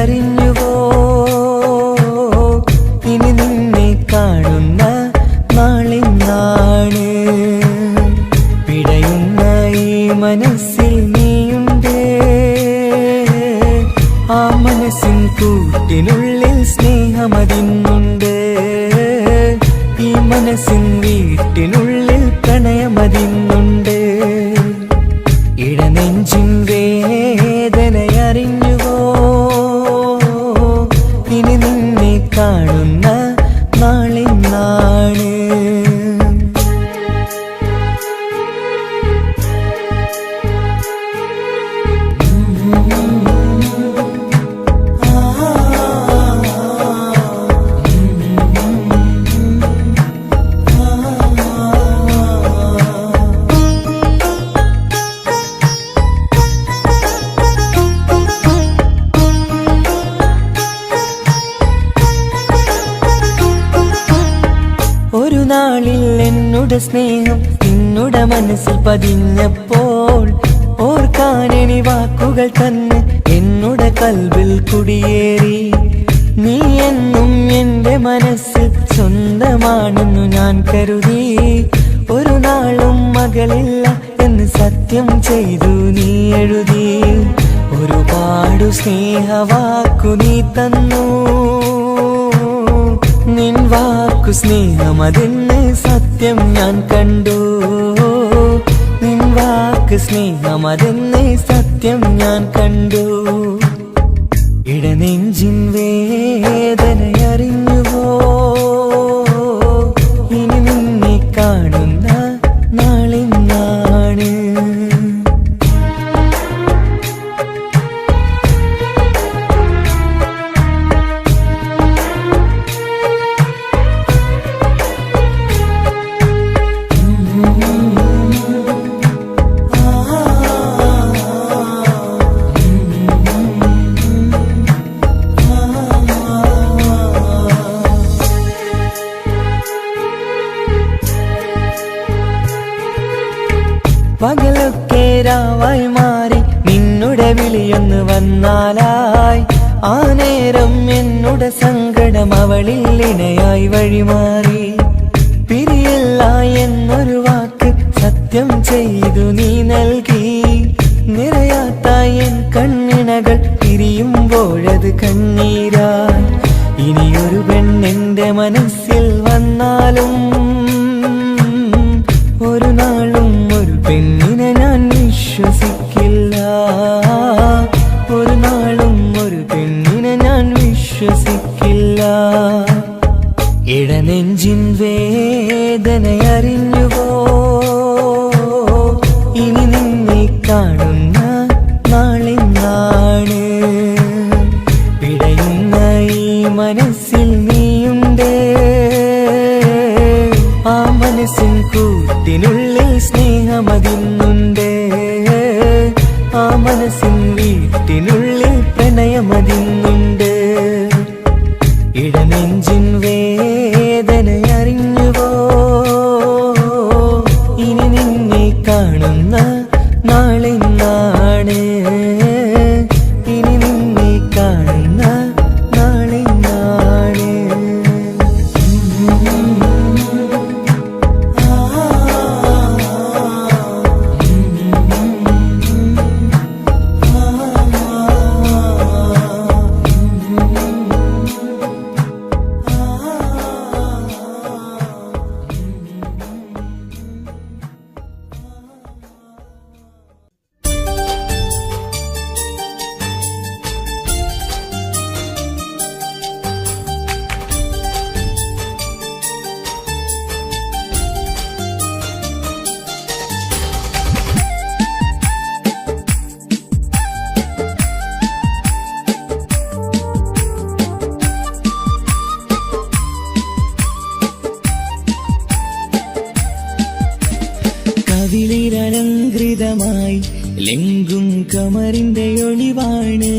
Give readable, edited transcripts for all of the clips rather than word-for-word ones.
അറിഞ്ഞുവോ ഇനി നിന്നെ കാണുന്ന നാളെന്നാണ് പിടയുന്ന ഈ മനസ്സിൽ നീയുണ്ട് ആ മനസ്സിൻ കൂട്ടിനുള്ളിൽ സ്നേഹമതിന്നുണ്ട് ഈ മനസ്സിൻ വീട്ടിനുള്ളിൽ പ്രണയമതിന്നുണ്ട് ഇടനെഞ്ചിൻ വേദനയറിഞ്ഞുവോ ഇനി നിന്നെ കാണുന്ന നാളെന്നാണ് ഒരു നാളിൽ എന്നോട് സ്നേഹം നിന്നുടെ മനസ്സിൽ പതിഞ്ഞപ്പോൾ ഓർക്കാനെനി വാക്കുകൾ തന്നെ എന്നോട് കൽവിൽ കുടിയേറി നീ എന്നും എന്റെ മനസ്സിൽ സ്വന്തമാണെന്നു ഞാൻ കരുതി ഒരു നാളും മകളില്ല എന്ന് സത്യം ചെയ്തു നീ എഴുതി ഒരുപാടു സ്നേഹവാക്കു നീ തന്നു നിൻ വാക്കു സ്നേഹമതെന്ന് സത്യം ഞാൻ കണ്ടു നിൻ വാക്ക് സ്നേഹമതെന്ന് സത്യം ഞാൻ കണ്ടു ഇടനെഞ്ചിൻ വേദനയറിഞ്ഞുവോ ഇനി നിന്നെ കാണുന്ന നാളെന്നാണ് പകലൊക്കെ രാവായി മാറി നിന്നുടെ വിളിയൊന്ന് വന്നാലായി ആ നേരം എന്നുടെ സങ്കടം അവളിൽ ഇണയായി വഴിമാറി പിരിയില്ല എന്നൊരു വാക്ക് സത്യം ചെയ്തു നീ നൽകി നിറയാത്ത എൻ കണ്ണിണകൾ പിരിയുമ്പോഴത് കണ്ണീരായി ഇനിയൊരു പെണ്ണെന്റെ മനസ്സിൽ വന്നാലും ഒരു നാളും ഒരു പെണ്ണിനെ ഞാൻ വിശ്വസിക്കില്ല ഒരു നാളും ഒരു പെണ്ണിനെ ഞാൻ വിശ്വസിക്കില്ല ഇടനെഞ്ചിൻ വേദനയറിഞ്ഞുവോ ഇനി നിന്നെ കാണുന്ന നാളെന്നാണ് പിടയുന്ന ഈ മനസ്സിൽ നീയുണ്ട് ആ മനസ്സിൻ കൂട്ടിനുള്ളിൽ സ്നേഹമതിന്നുണ്ട് ആ മനസ്സിൻ വീട്ടിനുള്ളിൽ പ്രണയമതിന്നുണ്ട് ഇടനെഞ്ചിൻ വേദനയറിഞ്ഞുവോ ഇനി നിന്നെ കാണുന്ന നാളെന്നാണ് ഇനി നിന്നെ കാണുന്ന നാളെന്നാണ് കവിളിലലങ്കൃതമായി ലെങ്കും കമറിന്റെ ഒളിവാണ്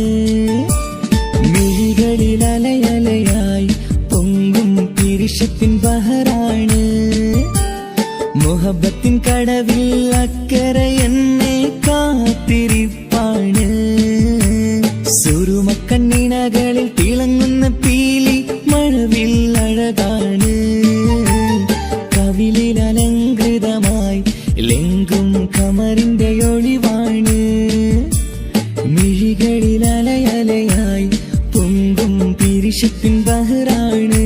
മിഴികളിൽ അലയലയായി പൊങ്കും പിരിശത്തിൻ ബഹറാണ് മുഹബത്തിൻ കടവിൽ അക്കരെ എന്നെ കാത്തിരിപ്പാണ് സുറുമക്കണ്ണിനക ബഹറാണ്.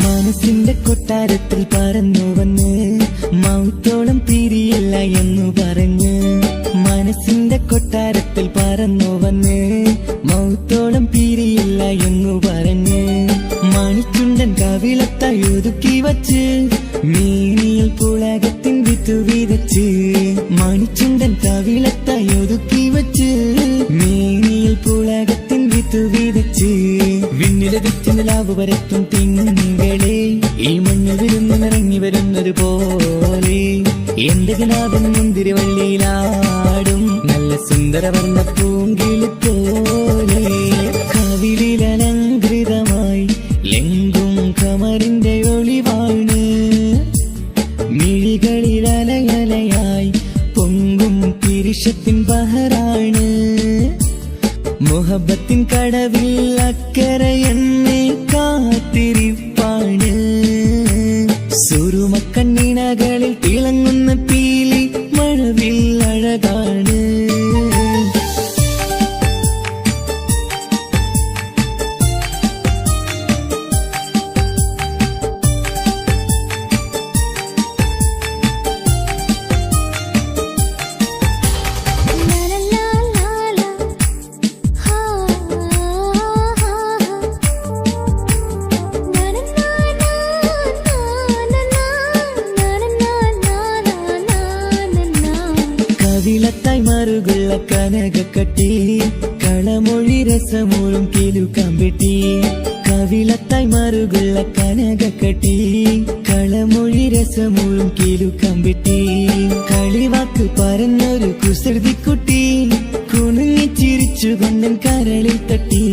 മനസ്സിന്റെ കൊട്ടാരത്തിൽ പറന്നു വന്ന് മൗത്തോളം പിരിയില്ല എന്നു പറഞ്ഞ്. മനസ്സിന്റെ കൊട്ടാരത്തിൽ പറന്നു വന്ന് മൗത്തോളം പിരിയില്ല എന്നു പറഞ്ഞ്. മണിച്ചുണ്ടൻ കവിളത്തായി ഒതുക്കി വച്ച് മീനിയിൽ പുളകത്തിൻ വിത്തു വിതച്ച്. മണിച്ചുണ്ടൻ കവിളത്തായി ഒതുക്കി വച്ച് മീനിയിൽ പുളകത്തിൻ വിത്തു വിതച്ച്. വിണ്ണിലതിച്ചു നിലാവ് പരത്തും തിങ്കളെ ഈ മണ്ണിൽ വിരുന്നിറങ്ങി വരുന്നത് പോലെ എന്റെ കിനാവൻ മുന്തിരിവള്ളിയിലാടും നല്ല സുന്ദരവർണ്ണ പൂങ്കിളി പോലെ. കവിളിലലങ്കൃതമായി ലെങ്കും കമറിന്റെ ഒളിവാണ്. മിഴികളിലലയലയായി പൊങ്കും പിരിശത്തിൻ ബഹറാണ്. മുഹബത്തിൻ കടവിൽ അക്കരെ എന്നെ കാത്തിരിപ്പാണ്. സുറുമക്കണ്ണിണകളിൽ തിളങ്ങുന്ന പീലി മഴവിൽ അഴകാണ്. കവിളത്തായി മറുകുള്ള കനകക്കട്ടി കളമൊഴി രസമൂറും കിലുക്കാമ്പെട്ടി. കവിളത്തായി മറുകുള്ള കനകക്കട്ടി കളമൊഴി രസമൂറും കിലുക്കാമ്പെട്ടി. കളിവാക്ക് പറഞ്ഞൊരു കുസൃതിക്കുട്ടി കുണുങ്ങിച്ചിരിച്ചു കൊണ്ടൻ കരളിൽ തട്ടി.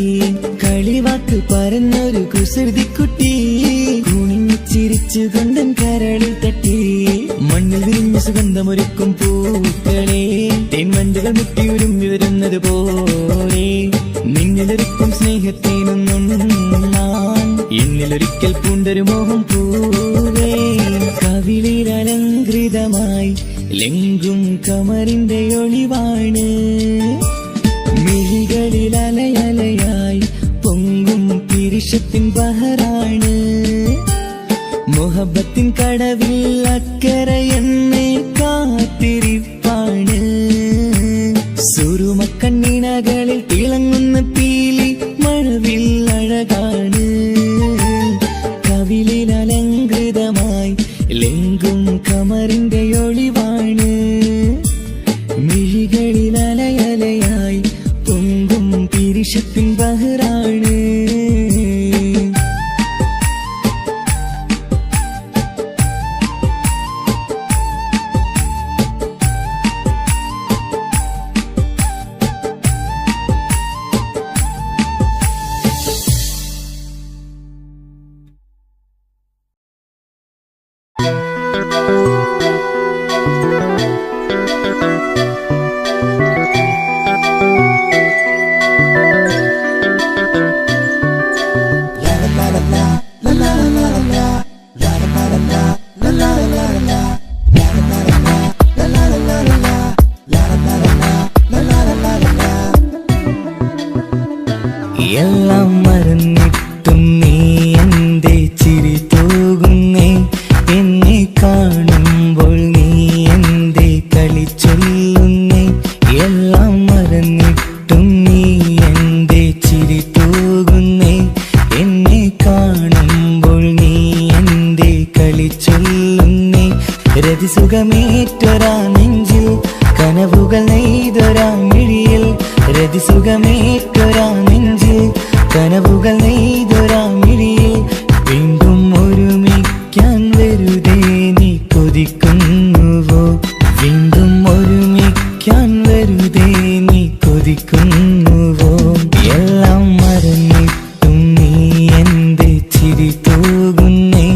കളിവാക്ക് പറഞ്ഞൊരു കുസൃതിക്കുട്ടി കുണുങ്ങിച്ചിരിച്ചു കൊണ്ടൻ കരളിൽ തട്ടി. മണ്ണിൽ വിരിഞ്ഞ സുഗന്ധമൊരുക്കും പൂക്കളെ തേൻവണ്ടുകൾ മുട്ടിയുരുമ്പി വരുന്നത് പോലെ നിന്നിലൊരുക്കും സ്നേഹത്തേനൊന്നും എന്നിലൊരിക്കൽ പൂണ്ടൊരു മോഹം പൂവേ. കവിളിലലങ്കൃതമായി ലെങ്കും കമറിന്റെ ഒളിവാണ്. മിഴികളിലലയലയായി പൊങ്കും പിരിശത്തിൻ ബഹറാണ്. മുഹബത്തിൻ കടവിൽ അക്കരെ എന്നെ കാത്തിരിപ്പാണ്. സുറുമക്കണ്ണിണകളിൽ തിളങ്ങുന്ന പീലി മഴവിൽ അഴകാണ്. കവിളിലലങ്കൃതമായി ലെങ്കും കമറിന്റെ ഒളിവാണ്. മിഴികളിലലയലയായി പൊങ്കും പിരിശത്തിൻ ബഹറാണ്. എല്ലാം മറന്നിട്ടും നീ എന്റെ ചിരി തൂകുന്നേ. എന്നെ കാണുമ്പോൾ നീ എന്റെ കളി ചൊല്ലുന്നേ. എല്ലാം മറന്നിട്ടും നീ എന്റെ ചിരി തൂകുന്നേ. എന്നെ കാണുമ്പോൾ നീ എന്റെ കളി ചൊല്ലുന്നേ. രതിസുഖമേറ്റൊരാ നെഞ്ചിൽ കനവുകൾ നെയ്തൊരാ മിഴിയിൽ. രതിസുഖമേറ്റൊരാ നെഞ്ചിൽ കനവുകൾ നെയ്തൊരാ മിഴിയിൽ. വീണ്ടും ഒരുമിക്കാൻ വെറുതെ നീ കൊതിക്കുന്നുവോ? വീണ്ടും ഒരുമിക്കാൻ വെറുതെ നീ കൊതിക്കുന്നുവോ? എല്ലാം മറന്നിട്ടും നീ എന്റെ ചിരി തൂകുന്നേ.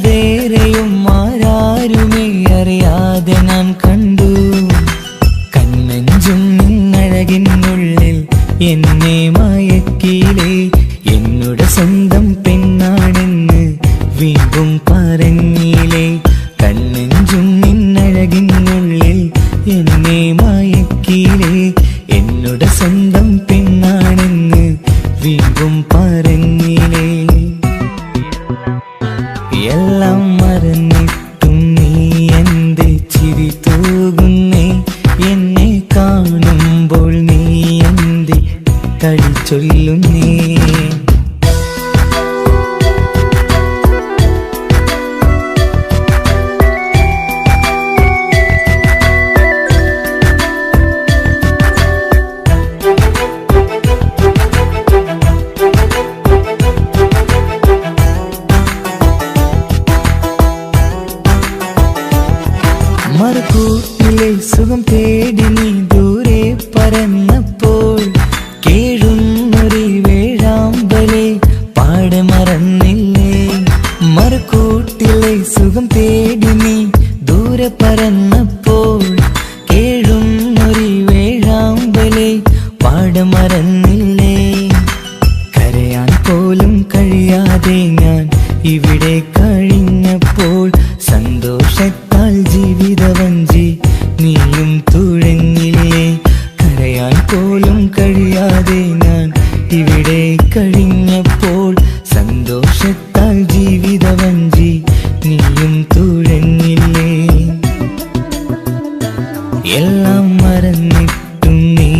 വേറെയും ആരാരുമേ അറിയാതെ ഞാൻ കണ്ടു. കണ്ണെഞ്ചും നിന്നഴകിനുള്ളിൽ എന്നെ മയക്കിയിലേ, എന്നുടെ സ്വന്തം പെണ്ണാണെന്ന് വീണ്ടും പറഞ്ഞില്ലേ. കണ്ണെഞ്ചും നിന്നഴകിനുള്ളിൽ എന്നെ മയക്കിയിലേ, എന്നുടെ സ്വന്തം പെണ്ണാണെന്ന് വീണ്ടും പറഞ്ഞില്ലേ. എല്ലാം മറന്നിട്ടും നീ എന്റെ ചിരി തൂകുന്നേ, എന്നെ കാണുമ്പോൾ നീ എന്റെ കളി ചൊല്ലുന്നേ. മറുകൂട്ടിലെ സുഖം തേടി നീ ദൂരെ പറന്നപ്പോൾ, കേഴുന്നൊരു വേഴാമ്പലെ പാടെ മറന്നില്ലേ. മറുകൂട്ടിലെ സുഖം തേടി നീ ദൂരെ പറന്നപ്പോൾ, കേഴുന്നൊരു വേഴാമ്പലെ പാടെ മറന്നില്ലേ. കരയാൻ പോലും കഴിയാതെ ഞാൻ ഇവിടെ കഴിഞ്ഞപ്പോൾ, സന്തോഷത്താൽ ജീവിതവഞ്ചി നീയും തുഴഞ്ഞില്ലേ. കരയാൻ പോലും കഴിയാതെ ഞാൻ ഇവിടെ കഴിഞ്ഞപ്പോൾ, സന്തോഷത്താൽ ജീവിതവഞ്ചി നീയും തുഴഞ്ഞില്ലേ. എല്ലാം മറന്നിട്ടും നീ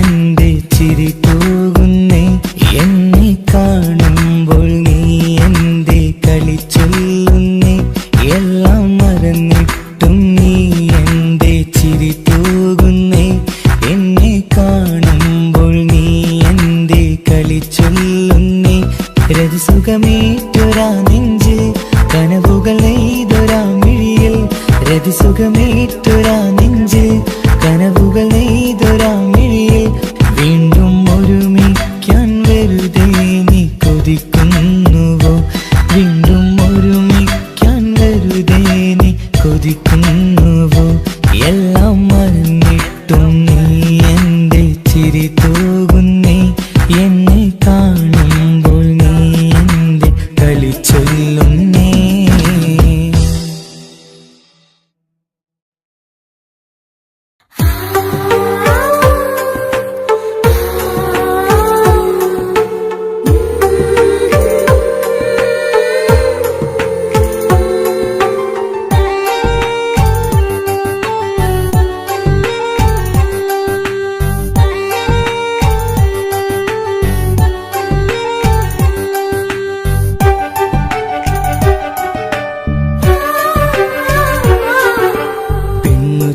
എന്റെ ചിരി തൂകുന്നേ, എന്നെ കാണുമ്പോൾ നീ എന്റെ കളി ചൊല്ലുന്നേ. എല്ലാം മറന്നിട്ടും നീ എന്റെ ചിരി തൂകുന്നേ, എന്നെ കാണുമ്പോൾ നീ എന്റെ കളി ചൊല്ലുന്നേ. രതിസുഖമേറ്റൊരാ നെഞ്ചിൽ കനവുകൾ നെയ്തൊരാ മിഴിയിൽ, രതിസുഖമേറ്റൊരാ നെഞ്ചിൽ കനവുകൾ നെയ്തൊരാ മിഴിയിൽ, വീണ്ടും ഒരുമിക്കാൻ വെറുതെ നീ കൊതിക്കുന്നുവോ, വീണ്ടും ഒരുമിക്കാൻ വെറുതെ നീ കൊതിക്കുന്നുവോ. എല്ലാം മറന്നിട്ടും നീ എന്റെ ചിരി തൂകുന്നേ, എന്നെ കാണുമ്പോൾ നീ എന്റെ കളി ചൊല്ലുന്നേ.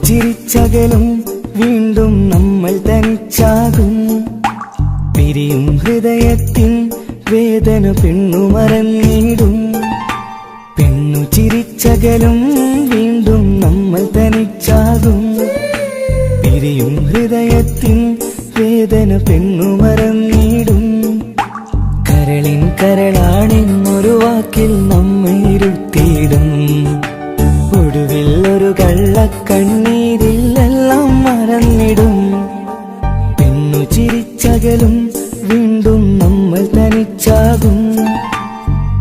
ചിരിച്ചകലും വീണ്ടും നമ്മൾ തനിച്ചാകും, പിരിയും ഹൃദയത്തിൻ വേദന പെണ്ണു മറന്നിടും. പെണ്ണു ചിരിച്ചകലും വീണ്ടും നമ്മൾ തനിച്ചാകും, പിരിയും ഹൃദയത്തിൻ വേദന പെണ്ണു മറന്നിടും. കരളിൻ കരളാണെന്നൊരു വാക്കിൽ നമ്മെ ഇരുത്തിയിടും, ഒടുവിൽ ഒരു കള്ളക്കണ്ണീരിലെല്ലാം മറന്നിടും. പെണ്ണു ചിരിച്ചകലും വീണ്ടും നമ്മൾ തനിച്ചാകും,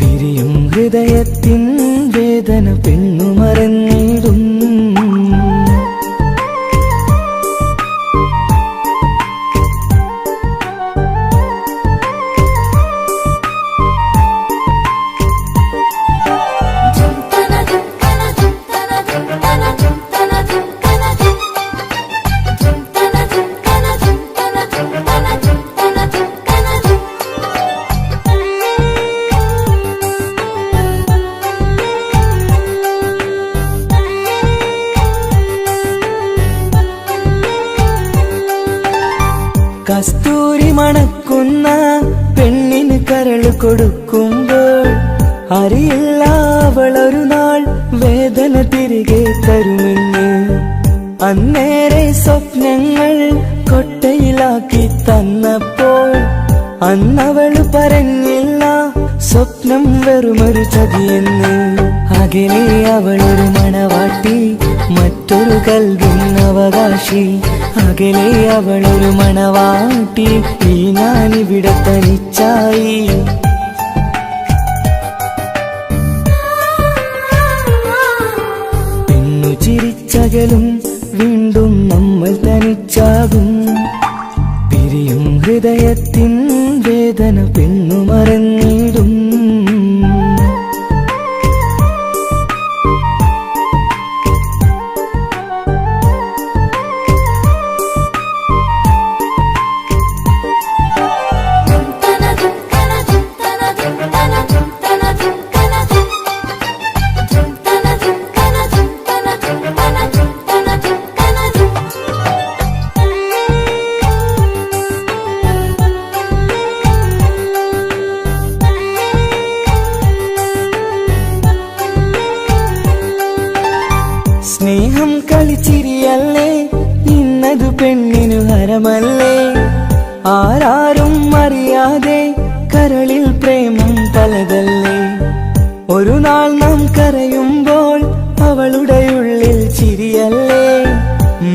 പിരിയും ഹൃദയത്തിൻ വേദന പെണ്ണു മറന്നിടും. കസ്തൂരി മണക്കുന്ന പെണ്ണിന് കരള് കൊടുക്കുമ്പോൾ, അറിയില്ല അവളൊരു നാൾ വേദന തിരികെ തരുമെന്ന്. അന്നേരെ സ്വപ്നങ്ങൾ കൊട്ടയിലാക്കി തന്നപ്പോൾ, അന്നവള് പറഞ്ഞില്ല സ്വപ്നം വെറുമൊരു ചതിയെന്ന്. അകലെ അവളൊരു മണവാട്ടി, മറ്റൊരു കൽവിൻ അവകാശി. അകലെ അവളൊരു മണവാട്ടി, ഈ ഞാനിവിടെ തനിച്ചായി. പെണ്ണു ചിരിച്ചകലും വീണ്ടും നമ്മൾ തനിച്ചാകും. പിരിയും ഹൃദയത്തിൻ വേദന പെണ്ണു മറന്നിടും. സ്നേഹം കളിച്ചിരിയല്ലേ, ഇന്നതു പെണ്ണിനു ഹരമല്ലേ. ആരാരും അറിയാതെ കരളിൽ പ്രേമം പലതല്ലേ. ഒരു നാൾ നാം കരയുമ്പോൾ അവളുടെ ഉള്ളിൽ ചിരിയല്ലേ.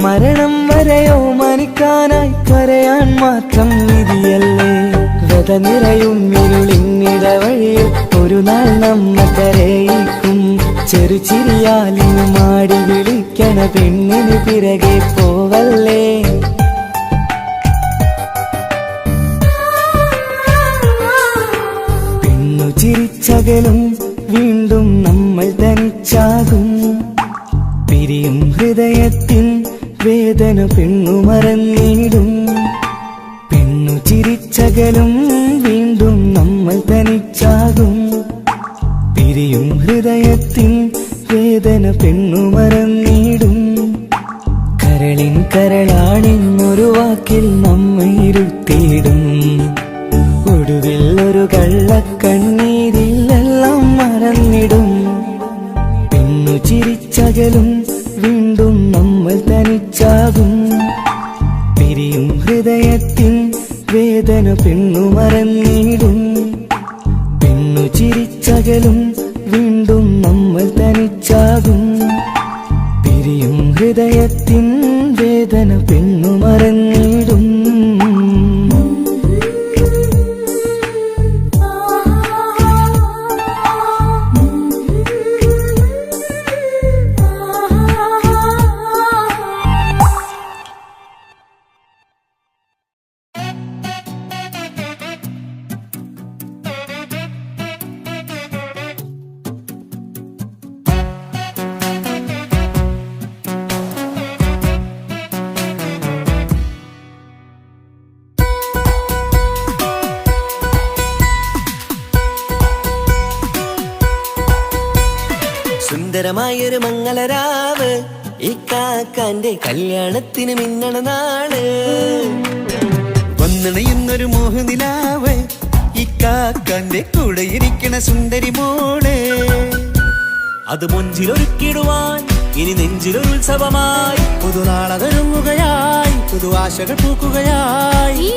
മരണം വരെയോ മനിക്കാനായി കരയാൻ മാത്രം വിധിയല്ലേ. വ്യത നിറയും ഇരുളിനിടവഴിയിൽ ഒരു നാൾ നമ്മ കരയിക്കും. ചെറുചിരിയാലിനു മാടി വിളിക്കണ പെണ്ണിന് പിറകെ പോവല്ലേ. പെണ്ണു ചിരിച്ചകലും വീണ്ടും നമ്മൾ തനിച്ചാകും. പിരിയും ഹൃദയത്തിൻ വേദന പെണ്ണു മറന്നിടും. പെണ്ണു ചിരിച്ചകലും വീണ്ടും നമ്മൾ തനിച്ചാകും. പിരിയും ഹൃദയത്തിൻ വേദന പെണ്ണു മറന്നിടും. കരളിൻ കരളാണെന്നൊരു വാക്കിൽ നമ്മെ ഇരുത്തിയിടും. ഒടുവിൽ ഒരു കള്ളക്കണ്ണീരിലെല്ലാം മറന്നിടും. പെണ്ണു ചിരിച്ചകലും വീണ്ടും നമ്മൾ തനിച്ചാകും. പിരിയും ഹൃദയത്തിൻ വേദന പെണ്ണു മറന്നിടും. പെണ്ണു ചിരിച്ചകലും വീണ്ടും നമ്മൾ തനിച്ചാകും. പിരിയും ഹൃദയത്തിൻ വേദന പെണ്ണു മറന്നിടും. സുന്ദരമായൊരു മംഗളരാവ്, ഈ കാക്കാന്റെ കല്യാണത്തിന് മിന്നണ നാള്. വന്നിണയുന്നൊരു മോഹനിലാവ്, ഈ കാക്കാന്റെ കൂടെ ഇരിക്കണ സുന്ദരി മോള്. അത് മുഞ്ചിലൊരുക്കിടുവാൻ ഇനി നെഞ്ചിലൊരു ഉത്സവമായി. പുതുനാളതൊരുങ്ങുകയായി, പുതു ആശകൾ പൂക്കുകയായി.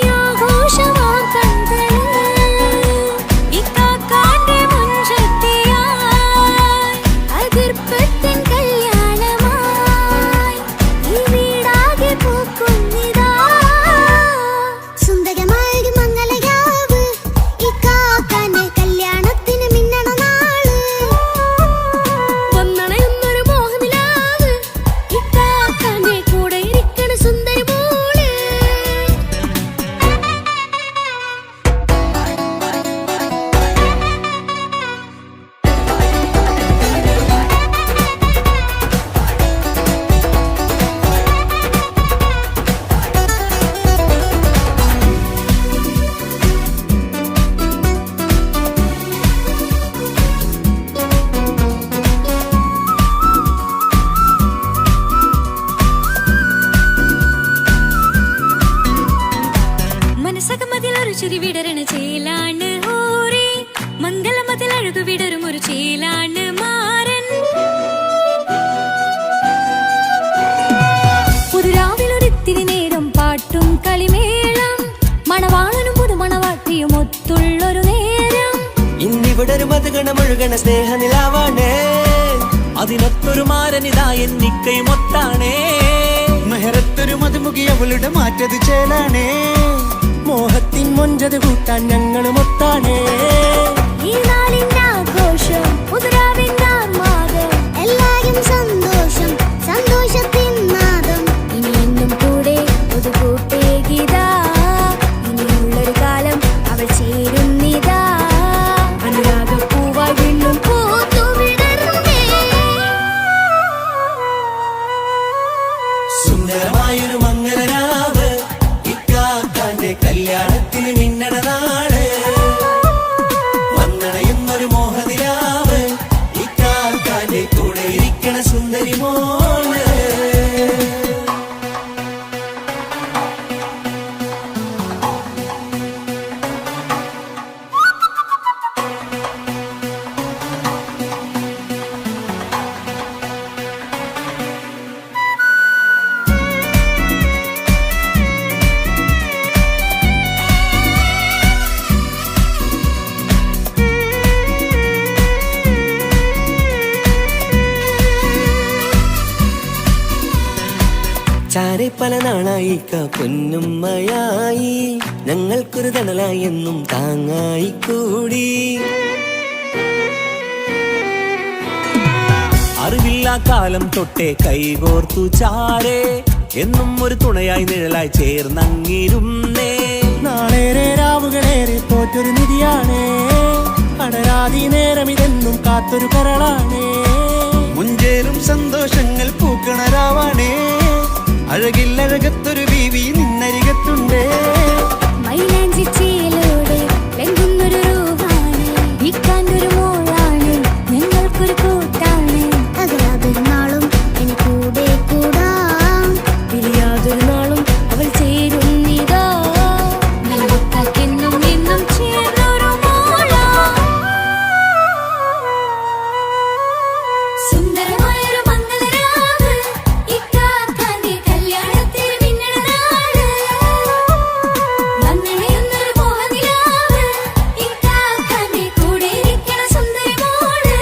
ചിരി വിടരണ ചേലാണ് ഹോറി, മംഗളമതിൽ അഴകു വിടരും ഒരു ചേലാണ് മാരൻ. പുതുരാവിലൊരിത്തിരി നേരം പാട്ടും കളിമേളം, മണവാളനും പുതുമണവാട്ടിയും ഒത്തുള്ളൊരു നേരം. ഇന്നിവിടെ ഒരു മധുഗണമൊഴുകണ സ്നേഹനിലാവാണ്. അതിനൊത്തൊരു മാരനിതാ എന്നിക്കൈമൊത്താണേ. മെഹറത്തൊരു മധുമുഖി അവളുടെ മാറ്റത് ചേലാണേ. മോഹത്തിൻ മൊഞ്ചത് കൂട്ടാൻ ഞങ്ങൾ മൊത്താണേ. ഈ നാളിന്റെ ആഘോഷം പുതുരാവിന്റെ ആർമാദം എല്ലാരും സന്തോഷം സന്തോഷത്തിൻ നാദം ഇനി എന്നും കൂടെ പുതുകൂട്ടേ ഗീതാ ഇനിയുള്ളൊരു കാലം അവൾ ചേരുന്നിതാ അനുരാഗപ്പൂവായി വീണ്ടും പൂത്തു വിടർന്നേ. സുന്ദരമായൊരു മംഗലരാവ് ഇക്കാക്കാന്റെ കല്യാണത്തിന് മിന്നണ നാട്. വന്നണയുന്നൊരു മോഹനിലാവ് ഇക്കാക്കാന്റെ കൂടെ ഇരിക്കണ സുന്ദരി മോള്. ചാരെ പല നാളായി പൊന്നുമ്മയായി ഞങ്ങൾക്കൊരു തണലായി എന്നും താങ്ങായി കൂടി. അറിവില്ലാ കാലം തൊട്ടേ കൈകോർത്തു ചാരേ എന്നും ഒരു തുണയായി നിഴലായി ചേർന്നങ്ങിരുന്നേ. നാളേറെ രാവുകളേറെ പോറ്റൊരു നിധിയാണേ. അടരാതി നേരം ഇതെന്നും കാത്തൊരു കരളാണേ. മുഞ്ചേറും സന്തോഷങ്ങൾ പൂക്കണരാവാണേ. അഴകില്ലഴകത്തൊരു ബീവി നിന്നരികത്തുണ്ടേ. മൈലാഞ്ചി ചേലോടെ ലംഘുന്നൊരു രൂപാണ് ഇക്കാണ്ടൊരു മോളാണ് ഞങ്ങൾക്കൊരു കൂട്ടാണ് അകലാതൊരു നാളും ഇനി കൂടെ കൂടാം പിരിയാതൊരു നാളും അവൾ ചേരുന്നിതാ നൽകുക്കാക്കെന്നും എന്നും ചേർന്നൊരു മോളാ. സുന്ദരമായൊരു മംഗലരാവ് ഇക്കാക്കാന്റെ കല്യാണത്തിന് മിന്നണ നാട്. വന്നണയുന്നൊരു മോഹനിലാവ് ഇക്കാക്കാന്റെ കൂടെ ഇരിക്കണ സുന്ദരി മോള്.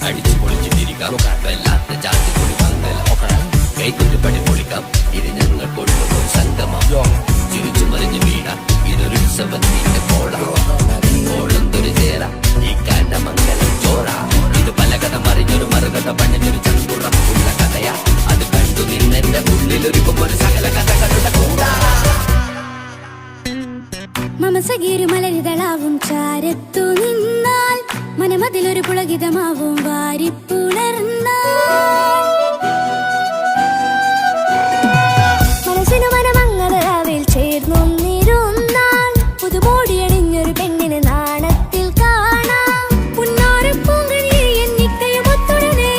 അടിച്ചു പൊളിച്ചു തിരിക്കാം വല്ലാത്ത ജാതി പൊളി പന്തല ഒക്കണം കൈക്കൊരു പടി പൊളിക്കാം ഇത് ഞങ്ങൾ കൊണ്ടുപോകും സംഗമം ചിരിച്ചു മറിഞ്ഞു വീടാം ഇതൊരു ഉത്സവത്തിന്റെ കോളന്തൊരു ചേര ഈ കാണ്ട മംഗലം ചോറ ഇത് പല കഥ മറിഞ്ഞൊരു മറുകഥ പണിഞ്ഞൊരു ചങ്കുറം ഉള്ള കഥയാ അത് കണ്ടു നിന്നെന്റെ ഉള്ളിലൊരുക്കുമ്പോൾ സകല കഥകളുടെ കൂടാ. മമസഗീരു മലരിതളാവും ചാരത്തു നിന്നാൽ മനമതിലൊരു പുളകിതമാവും വാരിപ്പുണർന്നാൽ മനസ്സിനു മനമങ്ങതരാവിൽ ചേർന്നൊന്നിരുന്നാൽ പുതുമോടിയണിഞ്ഞൊരു പെണ്ണിന് നാണത്തിൽ കാണാം പുന്നാരപ്പൂങ്കണിയെ എന്നിക്കയുമൊത്തുടനെ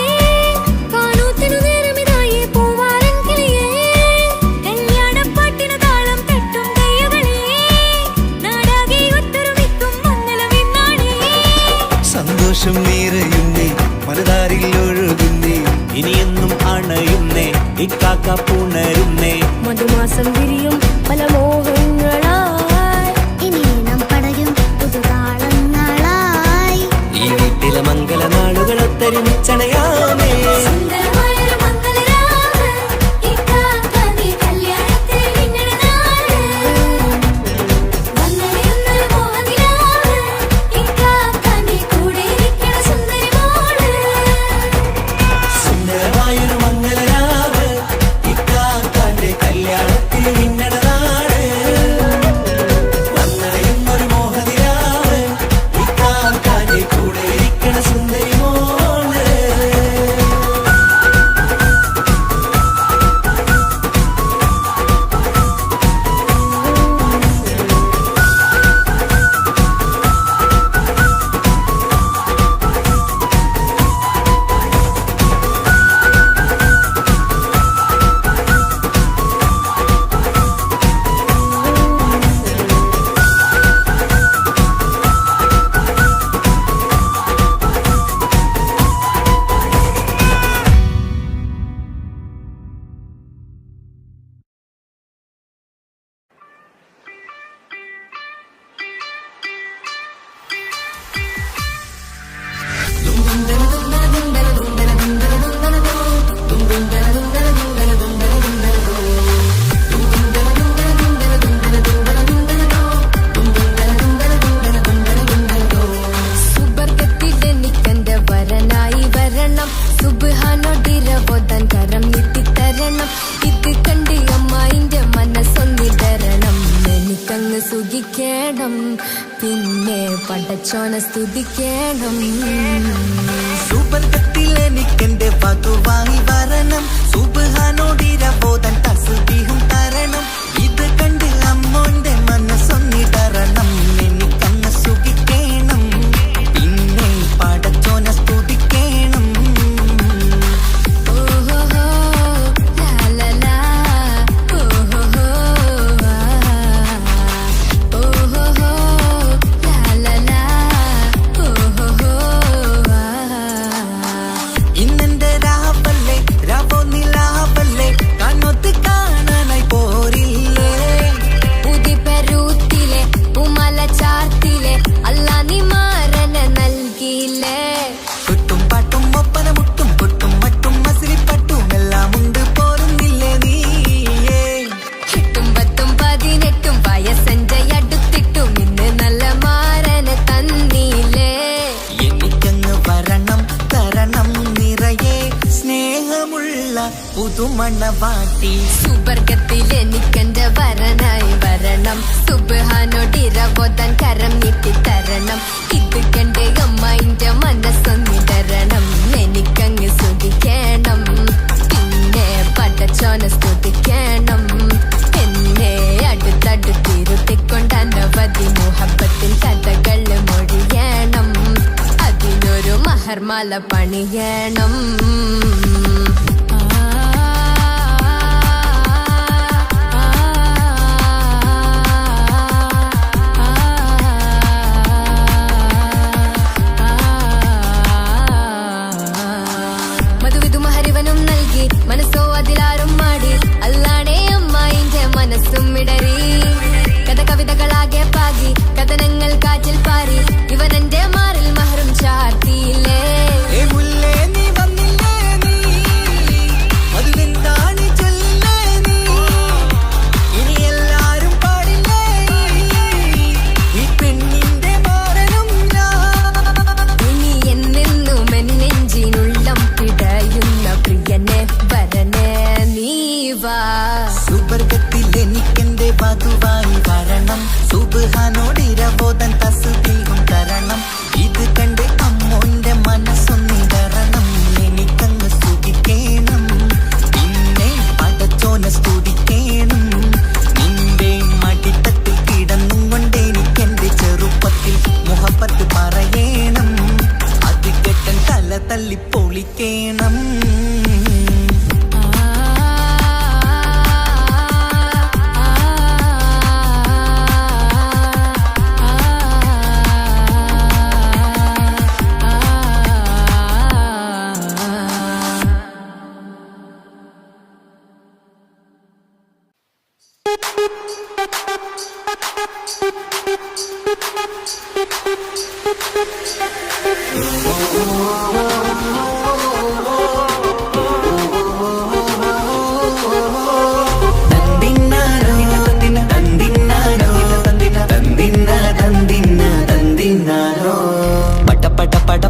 കാനൂത്തിനു നേരമിതായി പൂവാലൻ കിളിയേ കല്യാണപ്പാട്ടിന് താളം തെട്ടും കയ്യുകളെ നാടാകെ ഒത്തൊരുമിക്കും മംഗലമെന്നാണേ. സന്തോഷം നിറയുന്നേ മനതാരിൽ ഒഴുകുന്നേ. ഇനിയെന്നും അണയുന്നേ ഇക്കാക്ക പുണരുന്നേ. മധുമാസം വിരിയും പല മോഹങ്ങളായി ഇനി നാം പടരും പുതുതാളങ്ങളായി. ഈ വീട്ടിലെ മംഗല നാളുകളൊത്തൊരുമിച്ചണയാമേ. സുന്ദരമായൊരു മംഗലരാവ് ഇക്കാക്കാന്റെ കല്യാണത്തിന് മിന്നണ നാട്. വന്നണയുന്നൊരു മോഹനിലാവ് ഇക്കാക്കാന്റെ കൂടെ ഇരിക്കണ സുന്ദരി മോള്. സുന്ദരമായൊരു മംഗലരാവ് ഇക്കാക്കാന്റെ കല്യാണത്തിന് മിന്നണ നാട്. വന്നണയുന്നൊരു മോഹനിലാവ് ഇക്കാക്കാന്റെ കൂടെ ഇരിക്കണ സുന്ദരി മോള്. സ്തുതിക്കണം, പിന്നെ പടച്ചോനെ സ്തുതിക്കണം. സുബർഗത്തിൽ എനിക്കെന്റെ വധുവായി വരണം, സുബ്ഹാനോടിരബോധൻ തസ്ബീഹും തരണം. ഇത് കണ്ട് അമ്മോന്റെ മനസ്സൊന്നിടറണം, എനിക്കങ്ങ് സുഖിക്കണം, പിന്നെ പടച്ചോനെ സ്തുതിക്കണം. ഓഹോ ലാ ലാ ലാ, ഓഹോ ഓഹോ ലാ ലാ ലാ, ഓഹോ. ഇന്നെന്റെ രാവല്ലേ രാവോ നിലാവല്ലേ, കണ്ണൊത്ത് കാണാനായി പോരില്ലേ. ഉദിപെരൂത്തിലെ ഉമല ചാർത്തിലെ അല്ലാ നീ മാരനെ നൽകിയില്ലേ. കുട്ടും പാട്ടും ഒപ്പന മുട്ടും കൊട്ടും മറ്റും മസിലിപ്പട്ടും എല്ലാം ഉണ്ട് പോരുന്നില്ലേ നീയേ. 8 10 18 വയസ്സെന്റെ അടുത്തിട്ടും ഇന്ന് നല്ല മാരനെ തന്നീലേ. എനിക്കങ്ങ് വരണം തരണം നിറയെ സ്നേഹമുള്ള പുതുമണവാട്ടി. സുബർഗത്തിൽ എനിക്കെന്റെ വരനായി വരണം, സുബ്ഹാനോടിരബോധൻ കരം നീട്ടി തരണം. ഇത് കണ്ട് അമ്മന്റെ മനസ്സൊന്നിടരണം, എനിക്കങ്ങ് സ്തുതിക്കണം, പിന്നെ പടച്ചോനെ സ്തുതിക്കണം. എന്നെ അടുത്തടുത്തിരുത്തിക്കൊണ്ട് അനവധി മുഹബത്തിൻ കഥകൾ മൊഴിയണം, അതിനൊരു മഹർമാല പണിയണം. മധുവിധു മഹരിവനും നൽകി, മനസ്സോ അതിലാരും മാടി, അല്ലാണേ അമ്മായിന്റെ മനസ്സും ഇടറി. കഥ കവിതകളാകെ പാകി, കഥനങ്ങൾ കാറ്റിൽ പാറി, ഇവനെന്റെ മാറിൽ മഹറും ചാർത്തിയില്ലേ. ഏ മുല്ലേ നീ വന്നില്ലേ നീ, മധുവെന്താണ് ചൊല്ലില്ലേ നീ, ഇനി എല്ലാരും പാടില്ലേ ഈ പെണ്ണിന്റെ മാറനും ഞാൻ. ഇനി എന്നെന്നും എൻ നെഞ്ചിനുള്ളം പിടയുന്ന പ്രിയനെ വരനെ നീ വാ. സുബർഗത്തിൽ എനിക്കെന്റെ വധുവായി വരണം, സുബ്ഹാനോടിരബോധൻ തസ്ബീഹും തരണം. ഇത് കണ്ട് അമ്മോന്റെ മനസ്സൊന്നിടറണം, എനിക്കങ്ങ് സുഖിക്കണം, പിന്നെ പടച്ചോനെ സ്തുതിക്കണം. നിന്റെ മടിത്തട്ടിൽ കിടന്നും കൊണ്ട് എനിക്കെന്റെ ചെറുപ്പത്തിൽ മുഹബത്ത് പറയണം, അത് കെട്ടൻ തല തല്ലി പൊളിക്കണം.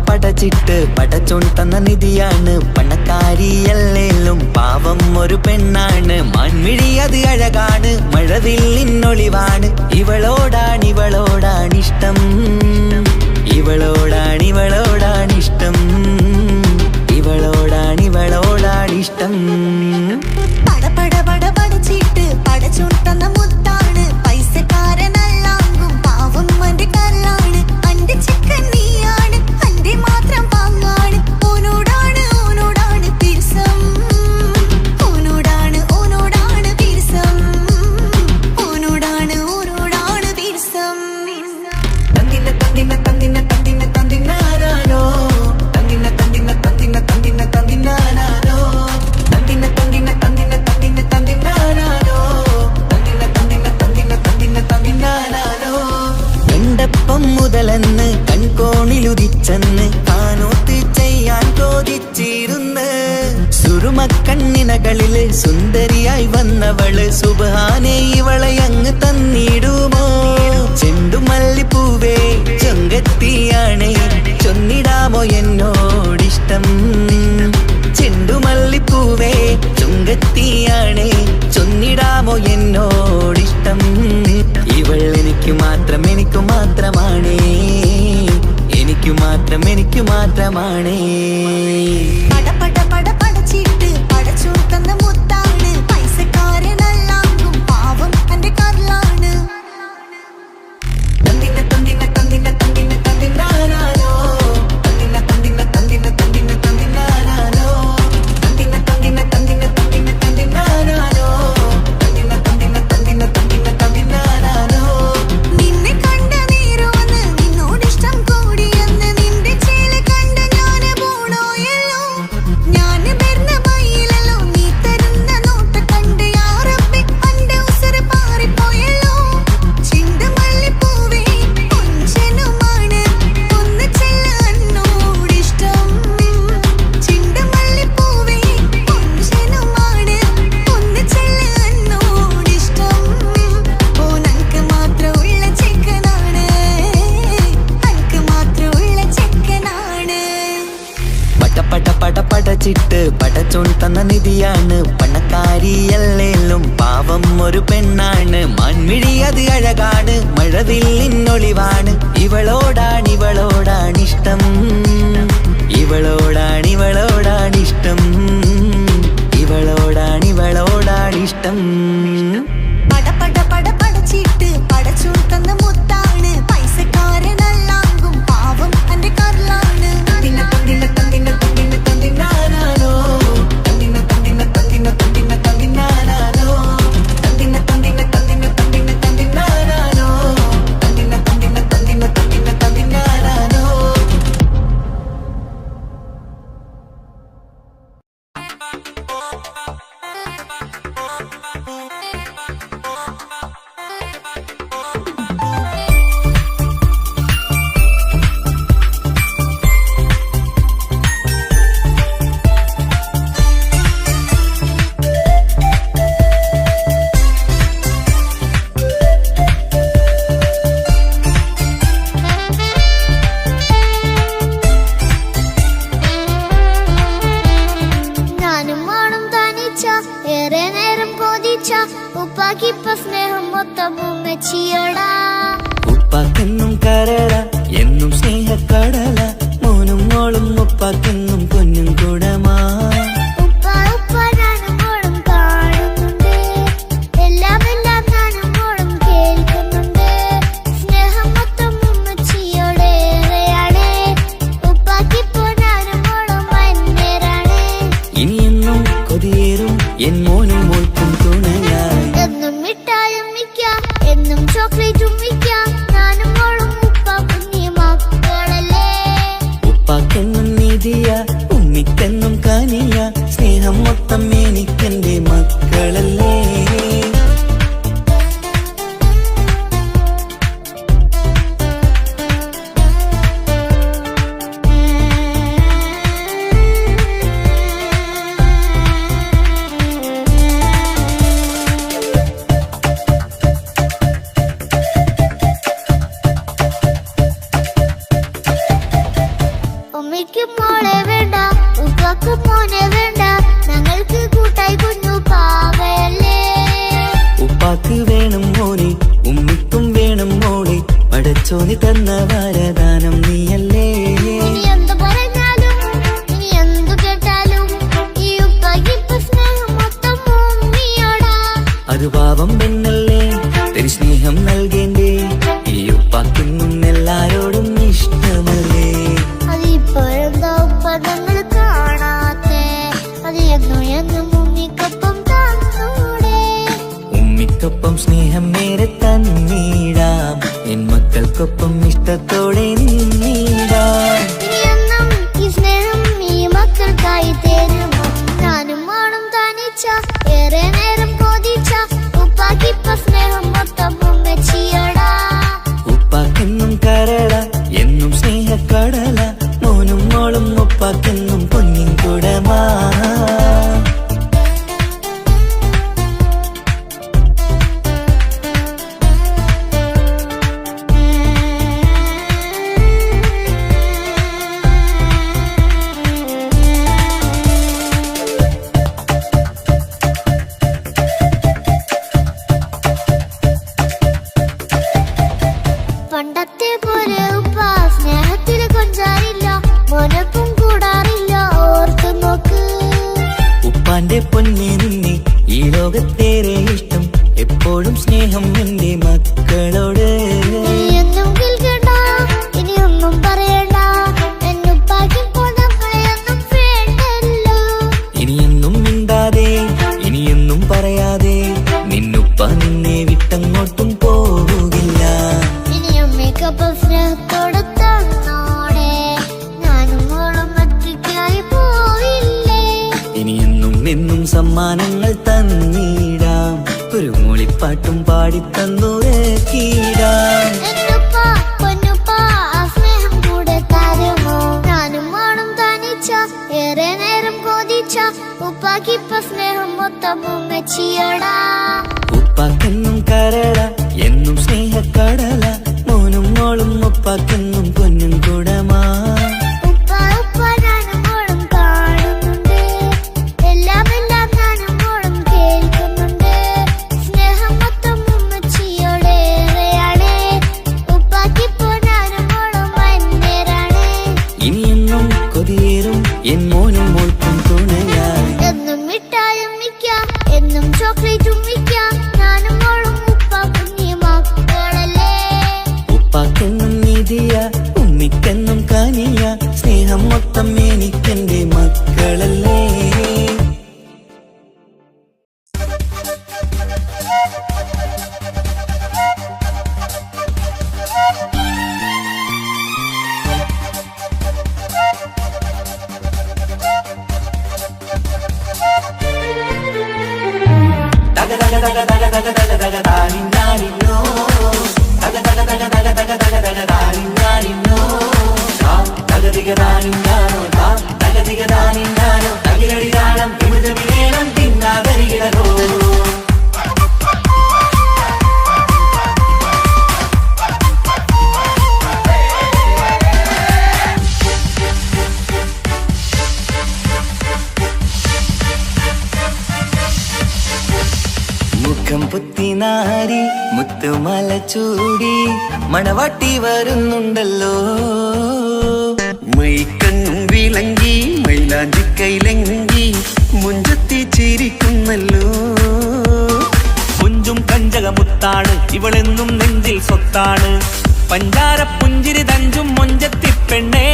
പടച്ചിട്ട് പടച്ചോൺ തന്ന നിധിയാണ്, പണക്കാരിയല്ലേലും പാവം ഒരു പെണ്ണാണ്. മാൻമിഴി അത് അഴകാണ്, മഴവില്ലിന്നൊളിവാണ്, ഇവളോടാണിഷ്ടം, ഇവളോടാണിഷ്ടം, ഇവളോടാണിഷ്ടം. പടച്ചിട്ട് പടച്ചോൺ തന്ന മുത്താണ്, പൈസക്കാരനല്ലാങ്കും പാവം അന്റെ കല്ലാണ്. അന്റെ ചിക്കൻ നീയാണ്, അന്റെ മാത്രം പാങ്ങാണ്, ഓനോടാണ് പിരിസം, ഓനോടാണ് പിരിസം, ഓനോടാണ് പിരിസം. തന്തിന തന്തിന തന്തിന തന്തിന തന്തിനാരോ, തന്തിന തന്തിന തന്തിന തന്തിന തന്തിനാരോ, തന്തിന തന്തിന തന്തിന തന്തിന തന്തിനാരോ, തന്തിന തന്തിന തന്തിന തന്തിന തന്തിനാരോ. എണ്ടപ്പം മുതലെന്ന് കൺകോണിലുദിച്ചെന്ന് കാനോത്ത് ചെയ്യാൻ ചോദിച്ചിരുന്ന്, സുറുമക്കണ്ണിനകളില് സുന്ദരിയായി വന്നവള് സുബ്ഹാനെ ഇവളെ അങ്ങ് തന്നിടുമോ. ചെണ്ടുമല്ലിപ്പൂവേ ചൊങ്കത്തിയാണ്, ചൊന്നിടാമോ എന്നോടിഷ്ടം. ചെണ്ടുമല്ലിപ്പൂവേ ചൊങ്കത്തിയാണ്, ചൊന്നിടാമോ എന്നോടിഷ്ടം. ഇവൾ എനിക്ക് മാത്രം കണ്ണാണ് മാൻമിഴി അത് അഴകാണ് മഴവില്ലിന്നൊളിവാണ് ഇവളോടാണിഷ്ടം ഇവളോടാണിഷ്ടം ഇവളോടാണിഷ്ടം പട പട പട പടച്ചിട്ട് പടച്ചു തന്ന മുത്താണ് പൈസക്കാരനല്ലാങ്കും പാവം എന്റെ കരളാണ് തന്തിന തന്തിന തന്തിന തന്തിന തന്തിനാനാനോ തന്തിന തന്തിന തന്തിന തന്തിന തന്തിനാനാനോ തന്തിന തന്തിന തന്തിന തന്തിന തന്തിനാനാനോ തന്തിന തന്തിന തന്തിന തന്തിന തന്തിനാനാനോ ഞാനും മോളും തനിച്ച ഏറെ നേരം കൊതിച്ച ഉപ്പാക്കിപ്പ സ്നേഹം മൊത്തം ഉമ്മച്ചിയോടാ ഉപ്പാക്കെന്നും കരള എന്നും സ്നേഹക്കടല മോനും മോളും ഉപ്പാക്കെന്നും പൊന്നും കുടമാ ഉപ്പ ഉപ്പ ഞാനും മോളും കാണുന്നുണ്ട് എല്ലാം എല്ലാം ഞാനും മോളും കേൾക്കുന്നുണ്ട് സ്നേഹം മൊത്തം ഉമ്മച്ചിയോടേറെയാണ് ഉപ്പാക്കിപ്പോ ഞാനും മോളും വന്നേരാണ് ഇനിയെന്നും കൊതിയേറും എൻ മോനും മോൾക്കും തുണയായി എന്നും മിഠായും മിക്കാം എന്നും ചോക്ലേറ്റും മിക്കാം ഞാനും മോളും ഉപ്പ കുഞ്ഞി മക്കളല്ലേ ഉപ്പാക്കെന്നും നീതിയ ഉമ്മിക്കെന്നും കാനിയ സ്നേഹം മൊത്തം എനിക്കെന്റെ മക്കളല്ലേ ഉമ്മയ്ക്ക് മോളെ വേണ്ട ഉപ്പാക്ക് മോനെ വേണ്ട ഞങ്ങൾക്ക് കൂട്ടായി കുഞ്ഞു പാവയല്ലേ ഉപ്പാക്ക് വേണം മോനെ ഉമ്മിക്കും വേണം മോളെ പടച്ചോനി തന്ന വരദാനം നീയല്ലേ ഇനി എന്ത് പറഞ്ഞാലും ഇനി എന്തു കേട്ടാലും ഈ ഉപ്പാക്ക് ഇപ്പൊ സ്നേഹം മൊത്തം ഉമ്മിയോടാ അത് പാവം പെണ്ണല്ലേ തരി സ്നേഹം നൽകേണ്ടേ ഈ ഉപ്പാക്കെന്നും എല്ലാരോടും ഇഷ്ടമല്ലേ അതിപ്പോഴെന്താ ഉപ്പ ഞങ്ങൾ കാണാത്തെ അത് എന്നും എന്നും ഉമ്മിക്കൊപ്പം തന്നൂടെ ഉമ്മിക്കൊപ്പം സ്നേഹം നേരെ തന്നീടാം എൻ മക്കൾക്കൊപ്പം ഇഷ്ടത്തോടെ നിന്നീടാം ഇനിയെന്നും ഈ സ്നേഹം ഈ മക്കൾക്കായി തരുമോ ഞാനും മോളും തനിച്ച ഏറെ നേരം കൊതിച്ച ഉപ്പാക്കിപ്പ സ്നേഹം മൊത്തം ഉമ്മച്ചിയോടാ ഉപ്പാക്കെന്നും കരള എന്നും സ്നേഹക്കടല മോനും മോളും ഉപ്പാക്കെന്നും പൊന്നിൻ കുടമാ പണ്ടത്തെ പോലെ ഉപ്പ സ്നേഹത്തിൽ കൊഞ്ചാറില്ല മോനൊപ്പം കൂടാറില്ല ഓർത്തു നോക്ക് ഉപ്പാന്റെ പൊന്നെ നിന്നെ ഈ ലോകത്തേറെ ഇഷ്ടം എപ്പോഴും സ്നേഹം എന്റെ മക്കളോട് ഇനി എന്നും കേൾക്കണ്ട ഇനി ഒന്നും പറയണ്ട എന്നുപ്പാക്കിപ്പോ നമ്മളെയൊന്നും വേണ്ടല്ലോ ഇനിയെന്നും മിണ്ടാതെ ഇനിയെന്നും പറയാതെ നിന്നുപ്പ നിന്നെ വിട്ടങ്ങോട്ടും പോവുകില്ല ഇനി അമ്മയ്ക്കൊപ്പം സ്നേഹത്തോടെ തന്നോടെ ഞാനും മോളും ഒറ്റയ്ക്കായി പോയില്ലേ ഇനിയെന്നും എന്നും സമ്മാനങ്ങൾ തന്നീടാം ഒരു മൂളിപ്പാട്ടും പാടിത്തന്നുറക്കീടാം എന്നുപ്പ പൊന്നുപ്പ ആ സ്നേഹം കൂടെ തരുമോ ഞാനും മോളും തനിച്ച ഏറെ നേരം കൊതിച്ച ഉപ്പാക്കിപ്പ സ്നേഹം മൊത്തം ഉമ്മച്ചിയോടാ ഉപ്പാക്കെന്നും കരള എന്നും സ്നേഹക്കടല മോനും മോളും ഉപ്പാക്കെന്നും പൊന്നും കുടമാ ഉപ്പ ഉപ്പ ഞാനും മോളും കാണുന്നുണ്ട് എല്ലാം എല്ലാം ഞാനും മോളും കേൾക്കുന്നുണ്ട് സ്നേഹം മൊത്തം വാപ്പക്കെന്നും നിധിയ ഉമ്മിക്കെന്നും കാനിയ സ്നേഹം മൊത്തം എനിക്കെന്റെ മക്കളല്ലേ. മുഖം പുത്തിനാരി മുത്തുമല ചൂടി മണവാട്ടി വരുന്നുണ്ടല്ലോ. മൈക്കണ്ണും വിളങ്ങി മൈലാഞ്ചി കൈലങ്കി മുഞ്ചത്തി ചിരിക്കുന്നല്ലോ. കുഞ്ചും കഞ്ചകമുത്താണ് ഇവളെന്നും നെഞ്ചിൽ സ്വത്താണ്. പഞ്ചാര പുഞ്ചിരി തഞ്ചും മൊഞ്ചത്തി പെണ്ണേ.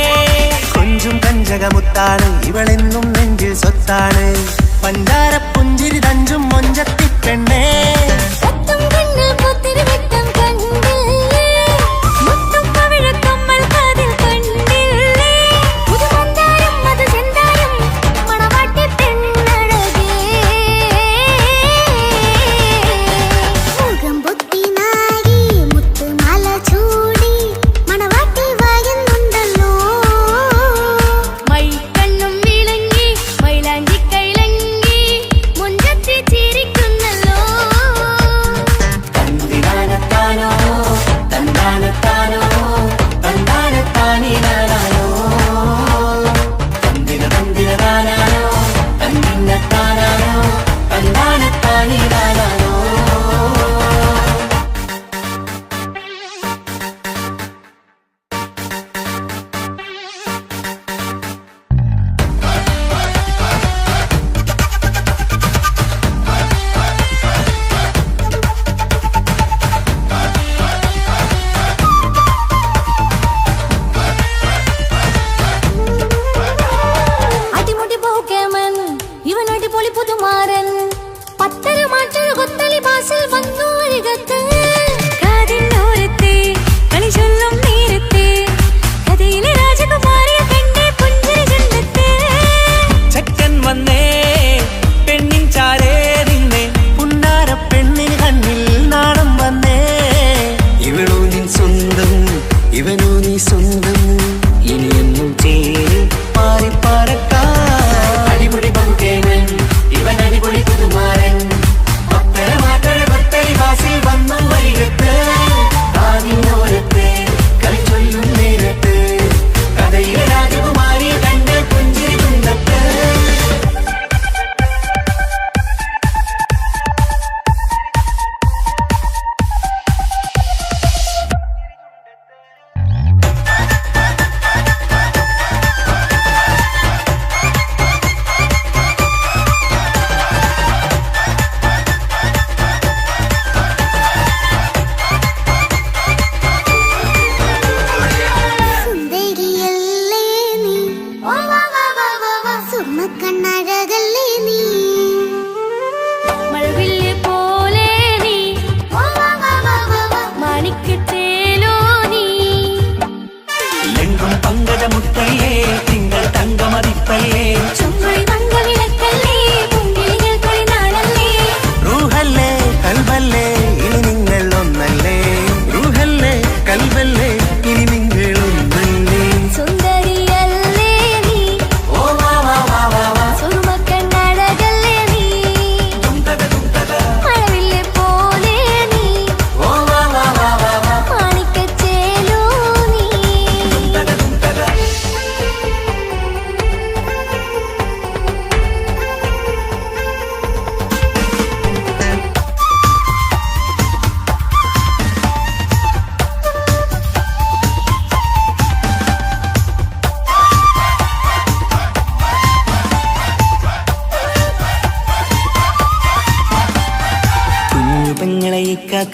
കൊഞ്ചും കഞ്ചകമുത്താണ് ഇവളെന്നും നെഞ്ചിൽ സ്വത്താണ്. പഞ്ചാര പുഞ്ചിരി തഞ്ചും മൊഞ്ചത്തി പെണ്ണേ. ഒത്തും കണ്ണിൽ പുത്തിരി വെട്ടം കണ്ടില്ലേ, മുത്തും പവിഴക്കമ്മൽ കാതിൽ കണ്ടില്ലേ, പുതുമന്ദാരം മധുചന്ദാരം മണവാട്ടി പെണ്ണഴകേ. മുഖം പൊത്തി നാരി മുത്തുമാല ചൂടി മണവാട്ടി വരുന്നുണ്ടല്ലോ. മൈക്കണ്ണും വിളങ്ങി മൈലാഞ്ചി കൈലങ്കി മുഞ്ചത്തി ചിരിക്കുന്നല്ലോ.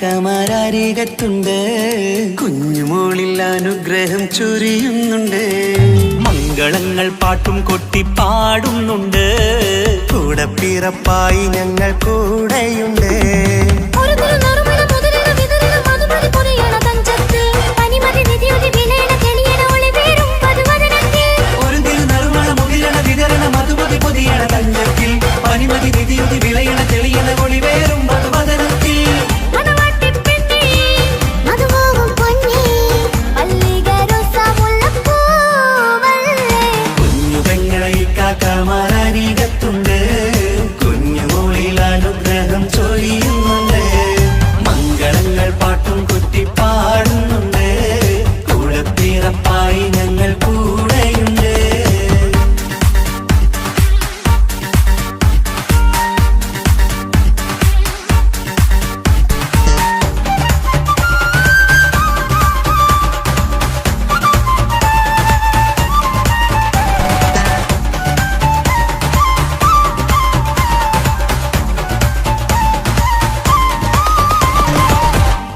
കാക്കമാരരികത്തുണ്ട്, കുഞ്ഞുമോളിൽ അനുഗ്രഹം ചൊരിയുന്നുണ്ട്. മംഗളങ്ങൾ പാട്ടും കൊട്ടി പാടുന്നുണ്ട്, കൂടെ പിറപ്പായി ഞങ്ങൾ കൂടെയുണ്ട്. ഒരു തിരുനറുമണ മുതിരണ വിതരണ മധുമതി പൊതിയണ തഞ്ചത്തിൽ പനിമതി നിധിയുതി വിലയണ തെളിയണ ഒളിവേറും പതുവദനത്തിൽ. ഒരു തിരുനറുമണ മുതിരണ വിതരണ മധുമതി പൊതിയണ തഞ്ചത്തിൽ പനിമതി നിധിയുതി വിളയണ തെളിയണ ഒളിവേറും മധുവദനത്തിൽ. മണവാട്ടിപ്പെണ്ണേ മധുവാകും പൊന്നേ മല്ലികരോസാമുല്ലപ്പൂവല്ലേ. കുഞ്ഞുപെങ്ങളെ കാക്കമാരരികത്തുണ്ട്, കുഞ്ഞുമോളിൽ അനുഗ്രഹം ചൊരിയുന്നുണ്ട്. മംഗളങ്ങൾ പാട്ടും കുത്തി പാടുന്നുണ്ട്, കൂടെ പിറപ്പായി ഞങ്ങൾ കൂടെയുണ്ട്.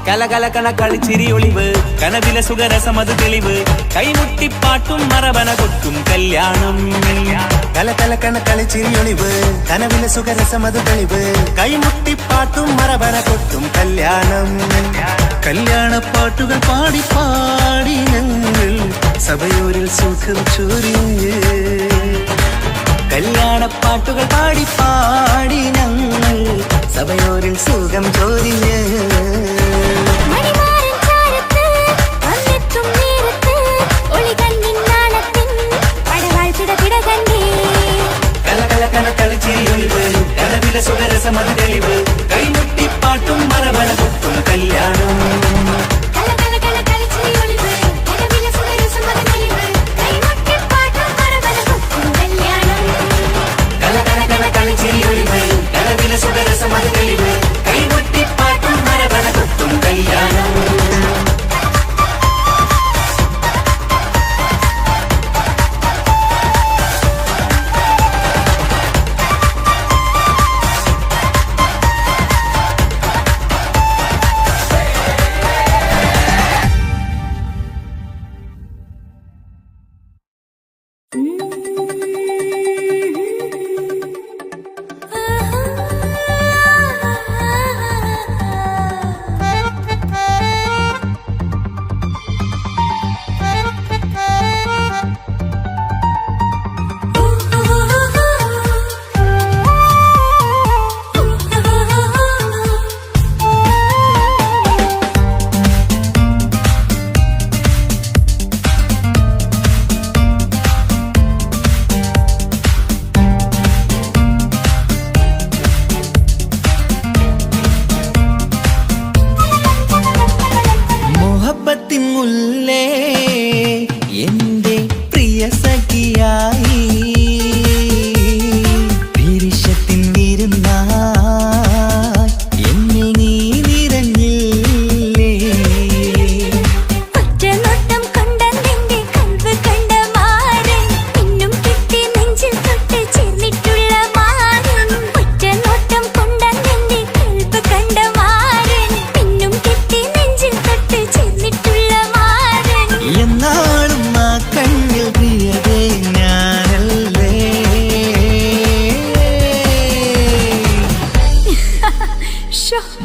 കലകലകണ കളിച്ചിരി ഒളിവ്, കനവില സുഖരസമത് തെളിവ്, കൈമുട്ടിപ്പാട്ടും മറവന കൊട്ടും കല്യാണം. കലകലകണ കളിച്ചിരിയൊളിവ്, കനവിലെ സുഖരസമത് തെളിവ്, കൈമുട്ടിപ്പാട്ടും മറവന കൊട്ടും കല്യാണം. കല്യാണപ്പാട്ടുകൾ പാടി പാടി ഞങ്ങൾ സഭയൂരിൽ സുഖം ചൊരിഞ്ഞ്. കല്യാണപ്പാട്ടുകൾ പാടി പാടി ഞങ്ങൾ സഭയോരിൽ സുഖം ചൊരിഞ്ഞ്. മണിമാരൻ ചാരത്ത് വന്നെത്തും നേരത്ത് ഒളികണ്ണിൻ നാളത്തിൻ പടവാൾ പിടപിട കണ്ടേ. കലകലകണ കളിച്ചിരിയൊളിവ്, കനവിലെ സുഖരസമത് തെളിവ്, കൈമുട്ടിപ്പാട്ടും മറവന കൊട്ടും കല്യാണം. കലകലകല കളിച്ചിരിയൊളിവ്, കനവിലെ സുഖരസമത് തെളിവ്, കൈമുട്ടിപ്പാട്ടും മറവന കൊട്ടും കല്യാണം. കലകലകണ കളിച്ചിരിയൊളിവ്, കനവിലെ സുഖരസമത് തെളിവ്, കൈമുട്ടിപ്പാട്ടും മറവന കൊട്ടും കല്യാണം. മുഹബത്തിൻ മുല്ലേ എന്റെ പ്രിയ സഖിയായി, പിരിശത്തിൻ വിരുന്നായി എന്നിൽ നീ നിറഞ്ഞില്ലേ. ഒറ്റനോട്ടം കൊണ്ടെന്റെ കൽവ് കണ്ട മാരൻ പിന്നും കിട്ടി നെഞ്ചിൽ തൊട്ട് ചേർന്നിട്ടുള്ള മാരൻ. ഒറ്റനോട്ടം കൊണ്ടെന്റെ കൽവ് കണ്ട മാരൻ പിന്നും കിട്ടി നെഞ്ചിൽ തൊട്ട് ചേർന്നിട്ടുള്ള മാരൻ. എന്നാളും ആ കണ്ണിൽ പ്രിയതേ ഞാനല്ലേ.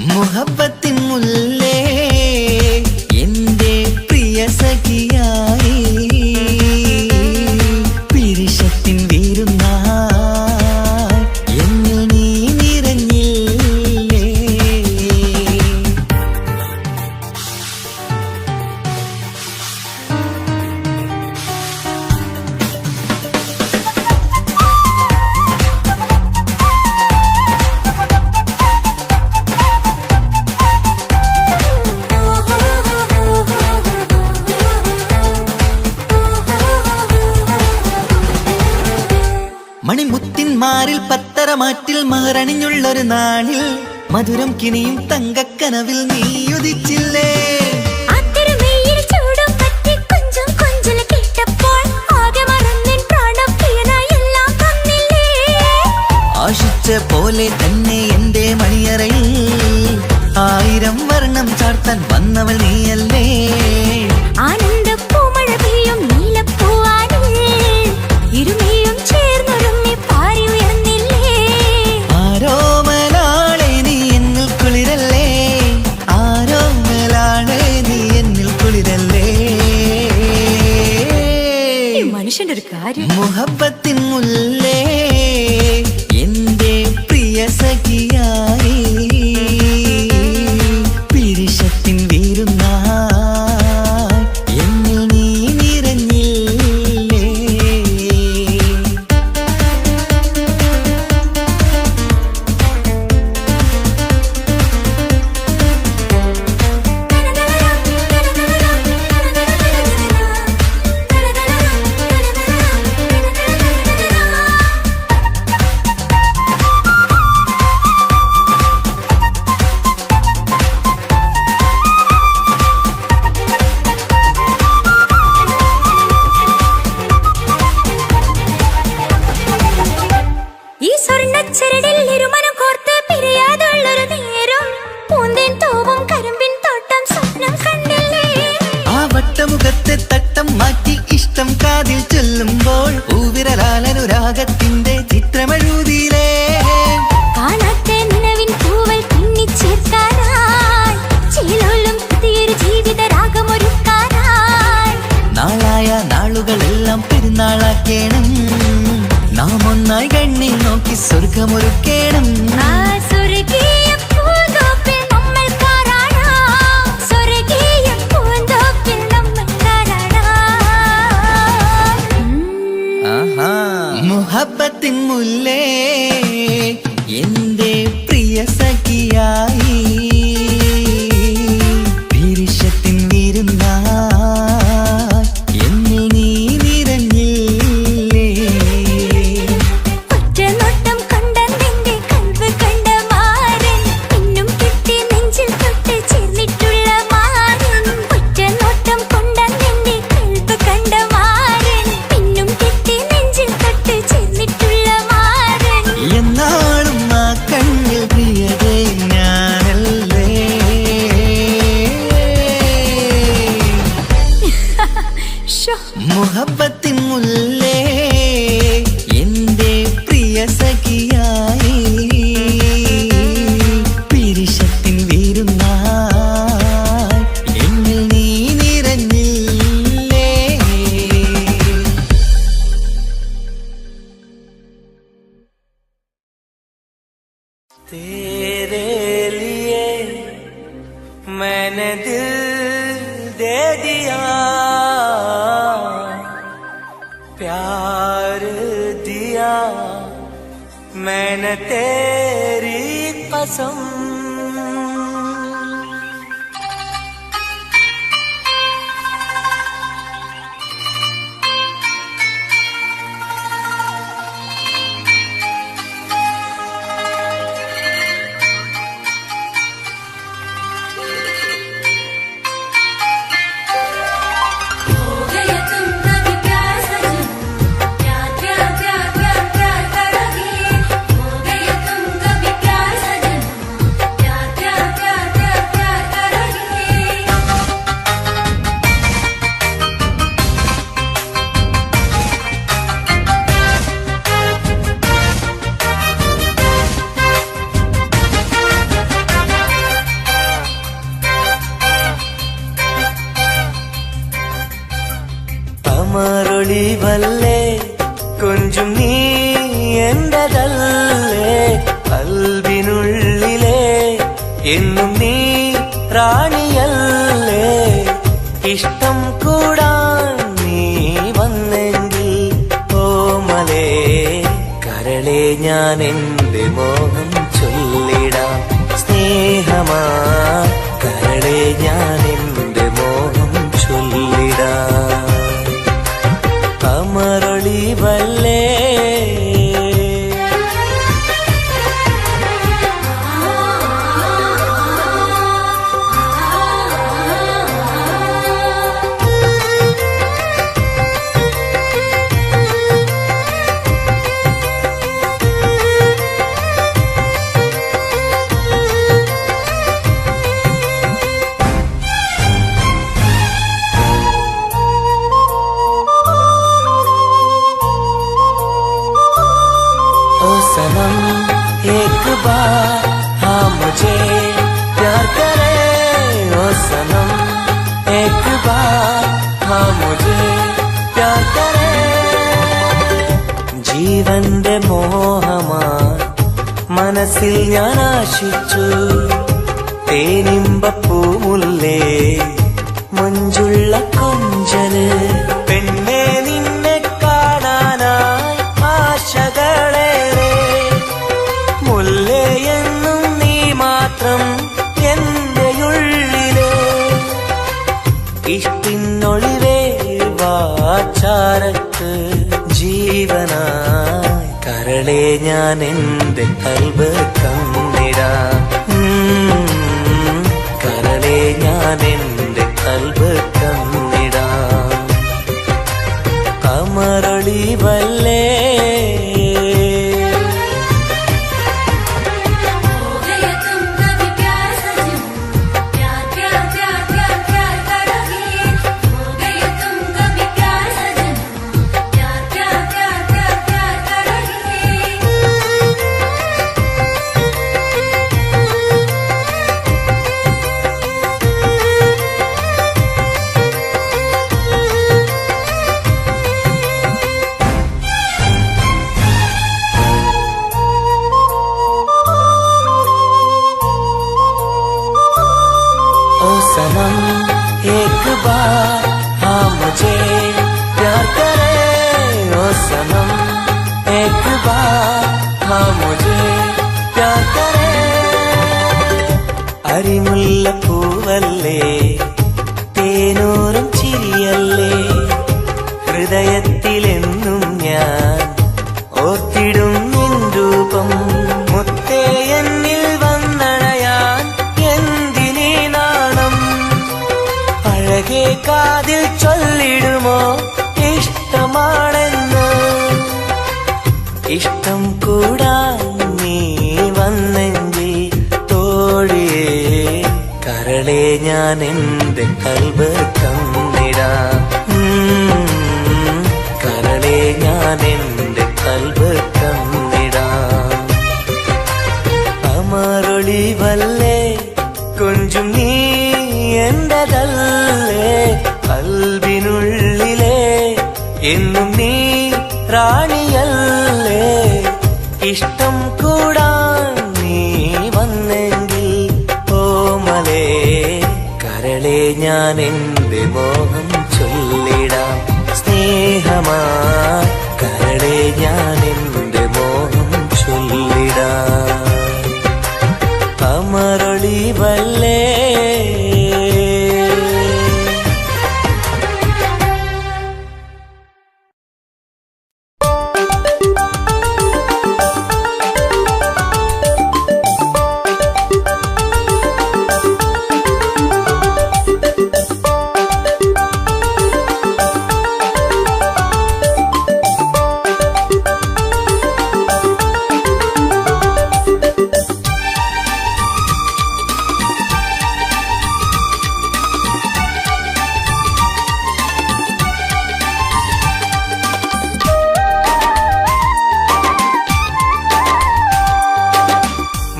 മുഹബത്തിൻ മുല്ലേ എന്റെ പ്രിയ സഖിയായി, പിരിശത്തിൻ വിരുന്നായി എന്നിൽ നീ നിറഞ്ഞില്ലേ. മണിമുത്തിന്മാരിൽ പത്തരമാറ്റിൽ മഹറണിഞ്ഞുള്ളൊരു നാളിൽ മധുരം കിണിയും തങ്കക്കനവിൽ നീ ഉദിച്ചില്ലേ. ആ തിരുമേയിൽ ചൂടും പറ്റി കൊഞ്ചും കൊഞ്ചല് കേട്ടപ്പോൾ ആകെ മറന്നിൻ പ്രാണപ്രിയനായി എല്ലാം തന്നില്ലേ. ആശിച്ച പോലെ തന്നെ എന്റെ മണിയറയിൽ ആയിരം വർണ്ണം ചാർത്താൻ വന്നവൾ നീയല്ലേ ആനന്ദ പൂമഴ പെയ്യും നീലപ്പൂവാനിൽ ഇരുമയും ചേർന്നൊരുങ്ങി പാറി ഉയർന്നില്ലേ ആരോമലാളെ നീ എന്നിൽ കുളിരല്ലേ ആരോമലാളെ നീ എന്നിൽ കുളിരല്ലേ മനുഷ്യന്റെ ഒരു കാര്യം മുഹബത്തിൻ മുല്ലേ എന്റെ പ്രിയ സഖിയായി പിരിശത്തിൻ വീരുന്നായി എന്നിൽ നീ നിറഞ്ഞില്ലേ ഈ സ്വർണ്ണച്ചരടിൽ ഇരുമനം കോർത്ത് പിരിയാതുള്ളൊരു നേരം പൂന്തേൻ തോവും കരിമ്പിൻ തോട്ടം സ്വപ്നം കണ്ടില്ലേ ആ വട്ടമുഖത്തെ തട്ടം മാറ്റി ഇഷ്ടം കാതിൽ ചൊല്ലുമ്പോൾ പൂവിരലാലനുരാഗത്തിന്റെ ചിത്രമെഴുതിയിലേ കാണാത്ത നിലവിൻ പൂവൽ പിന്നിച്ചേർക്കാനായി ചിലോലും പുതിയൊരു ജീവിത രാഗമൊരുക്കാനായി നാളായ നാളുകളെല്ലാം പെരുന്നാളാക്കേണം നാം ഒന്നായി കണ്ണിൽ നോക്കി സ്വർഗമൊരുക്കേണം ആ സ്വർഗീയ പൂന്തോപ്പിൽ നമ്മൾ കാണാം സ്വർഗീയ പൂന്തോപ്പിൽ നമ്മൾ കാണാം മുഹബത്തിൻ മുല്ലേ എന്റെ പ്രിയ സഖിയായി പിരിശത്തിൻ വീരുന്നായി എന്നിൽ നീ നിറഞ്ഞില്ലേ ഒറ്റ നോട്ടം കൊണ്ടെന്റെ കൽവ് കണ്ട മാരൻ പിന്നും കിട്ടി നെഞ്ചിൽ തൊട്ട് ചേർന്നിട്ടുള്ള മാരൻ ഒറ്റ നോട്ടം കൊണ്ടെന്റെ കൽവ് കണ്ട മാരൻ പിന്നും കിട്ടി നെഞ്ചിൽ തൊട്ട് ചേർന്നിട്ടുള്ള മാരൻ എന്നാളും ആ കണ്ണിൽ പ്രിയതേ ഞാനല്ലേ ഷോ മുഹബത്തിൻ മുല്ലേ എന്റെ പ്രിയ സഖിയായി പിരിശത്തിൻ വീരുന്നായി എന്നിൽ നീ നിറഞ്ഞില്ലേ तेरे लिए मैंने दिल दे दिया प्यार दिया मैंने तेरी कसम അമരൊളിവല്ലേ കൊഞ്ചും നീ എന്റതല്ലേ കൽബിനുള്ളിലെ എന്നും നീ റാണിയല്ലേ ഇഷ്ടം കൂടാൻ നീ വന്നെങ്കിൽ ഓമലേ കരളെ ഞാൻ എന്റെ മോഹം ചൊല്ലിടാം സ്നേഹമാ കരളെ ഞാൻ എന്റെ മോഹം ചൊല്ലിടാം അമരൊളിവല്ലേ मुझे प्यार करे ജീവന്റെ മോഹമാ മനസ്സിൽ ഞാൻ ആശിച്ചു തേനിമ്പപ്പൂമുല്ലേ മഞ്ചുള്ള കൊഞ്ചല് പെണ്ണെ നിന്നെ കാണാനായി ആശകളേറെ മുല്ലേ എന്നും നീ മാത്രം എന്റെ ഉള്ളില് ഇഷ്ടിനൊളിവേ വാചാരത്ത് ജീവനായി കരളെ ഞാൻ എന്റെ കൽബ് തന്നിടാം കരളെ ഞാൻ എന്റെ കൽബ് തന്നിടാം കമറൊളിവല്ലേ सनम एक बार हाँ मुझे प्यार करे ओ सनम एक बार हाँ मुझे प्यार करे അരിമുല്ല പൂവല്ലേ തേനൂറും ചിരിയല്ലേ ഹൃദയത്തിലെന്നും ഞാൻ ഓർത്തിടും നിൻ രൂപം മുത്തേ എന്നിൽ വന്നണയാൻ എന്തിനീ നാണം അഴകേ കാതിൽ ചൊല്ലിടുമോ ഇഷ്ടമാണെന്ന് ഇഷ്ടം കൂടാൻ നീ വന്നെങ്കിൽ തോഴിയേ കരളെ ഞാൻ എന്റെ കൽബ് തന്നിടാം കരളെ ഞാൻ എന്റെ കൽബ് തന്നിടാം അമറൊളിവല്ലേ കൊഞ്ചും നീ എന്റതല്ലേ കൽബിനുള്ളിലെ എന്നും നീ റാണിയല്ലേ ഇഷ്ടം കൂടാൻ നീ വന്നെങ്കിൽ ഓമലേ കരളെ ഞാൻ എന്റെ മോഹം ചൊല്ലിടാം സ്നേഹമാ കരളെ ഞാൻ എന്റെ മോഹം ചൊല്ലിടാം അമറൊളിവല്ലേ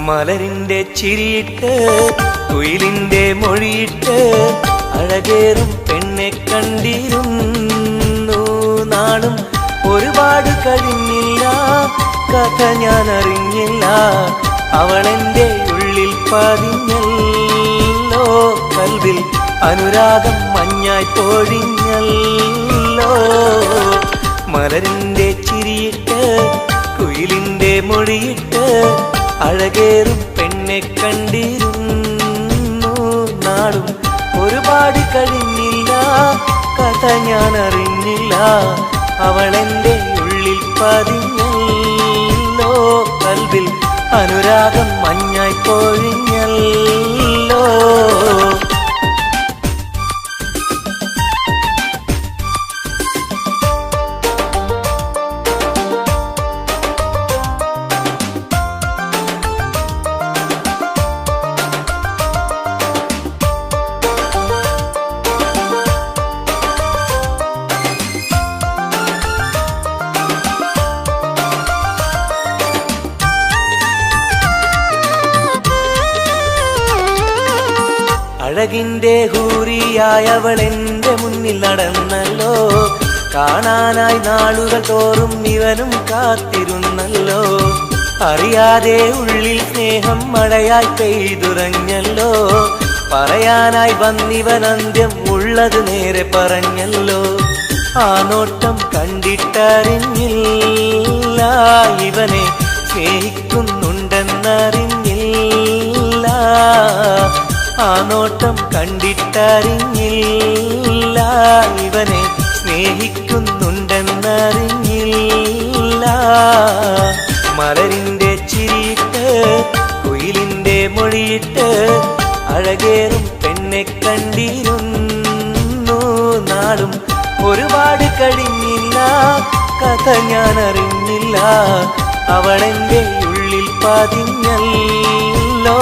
മലരിന്റെ ചിരിയിട്ട് കുയിലിന്റെ മൊഴിയിട്ട് അഴകേറും പെണ്ണെ കണ്ടിരുന്നു നാളും ഒരുപാട് കഴിഞ്ഞില്ല കഥ ഞാൻ അറിഞ്ഞില്ല അവളെന്റെ ഉള്ളിൽ പതിഞ്ഞല്ലോ കൽവിൽ അനുരാഗം മഞ്ഞായി പൊഴിഞ്ഞല്ലോ മലരിന്റെ ചിരിയിട്ട് കുയിലിന്റെ മൊഴിയിട്ട് അഴകേറും പെണ്ണെ കണ്ടിരുന്നു നാളും ഒരുപാട് കഴിഞ്ഞില്ല കഥ ഞാൻ അറിഞ്ഞില്ല അവളെന്റെ ഉള്ളിൽ പതിഞ്ഞല്ലോ കൽവിൽ അനുരാഗം മഞ്ഞായി പൊഴിഞ്ഞല്ലോ അഴകിന്റെ ഹൂറിയായവൾ എന്റെ മുന്നിൽ നടന്നല്ലോ. കാണാനായി നാളുകൾ തോറും ഇവനും കാത്തിരുന്നല്ലോ. അറിയാതെ ഉള്ളിൽ സ്നേഹം മഴയായി പെയ്തുറഞ്ഞല്ലോ. പറയാനായി വന്നിവൻ അന്ത്യം ഉള്ളത് നേരെ പറഞ്ഞല്ലോ. ആ നോട്ടം കണ്ടിട്ടറിഞ്ഞില്ല ഇവനെ സ്നേഹിക്കുന്നുണ്ടെന്നറിഞ്ഞില്ല. ആ നോട്ടം കണ്ടിട്ടറിഞ്ഞില്ല ഇവനെ സ്നേഹിക്കുന്നുണ്ടെന്നറിഞ്ഞില്ല. മലരിന്റെ ചിരിയിട്ട് കുയിലിന്റെ മൊഴിയിട്ട് അഴകേറും പെണ്ണെ കണ്ടിരുന്നു. നാളും ഒരുപാട് കഴിഞ്ഞില്ല, കഥ ഞാൻ അറിഞ്ഞില്ല. അവളെന്റെ ഉള്ളിൽ പതിഞ്ഞല്ലോ.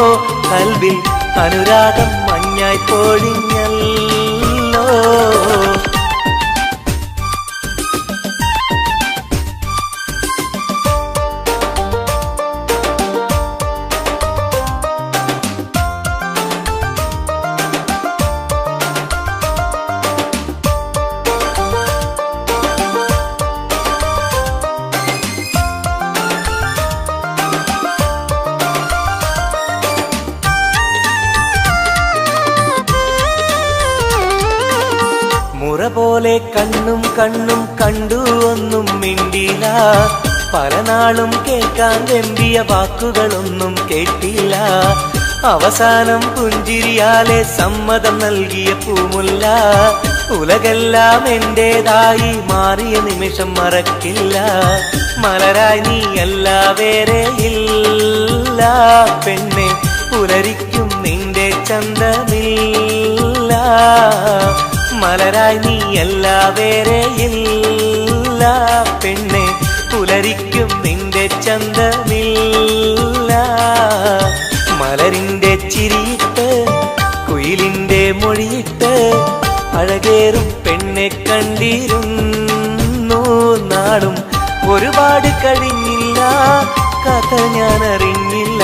കൽവിൽ അനുരാഗം മഞ്ഞായി പൊഴിഞ്ഞല്ലോ. മുറ പോലെ കണ്ണും കണ്ണും കണ്ടു ഒന്നും മിണ്ടില്ല. പല നാളും കേൾക്കാൻ വെമ്പിയ വാക്കുകളൊന്നും കേട്ടില്ല. അവസാനം പുഞ്ചിരിയാലെ സമ്മതം നൽകിയ പൂമുല്ല. ഉലകെല്ലാം എന്റേതായി മാറിയ നിമിഷം മറക്കില്ല. മലരായി നീയല്ല വേറെ ഇല്ല പെണ്ണെ, പുലരിക്കും നിന്റെ ചന്തമില്ല. മലരായി നീയല്ല വേറെ ഇല്ല പെണ്ണെ, പുലരിക്കും നിന്റെ ചന്തമില്ല. മലരിന്റെ ചിരിയിട്ട് കുയിലിന്റെ മൊഴിയിട്ട് അഴകേറും പെണ്ണെ കണ്ടിരുന്നു. നാളും ഒരുപാട് കഴിഞ്ഞില്ല, കഥ ഞാൻ അറിഞ്ഞില്ല.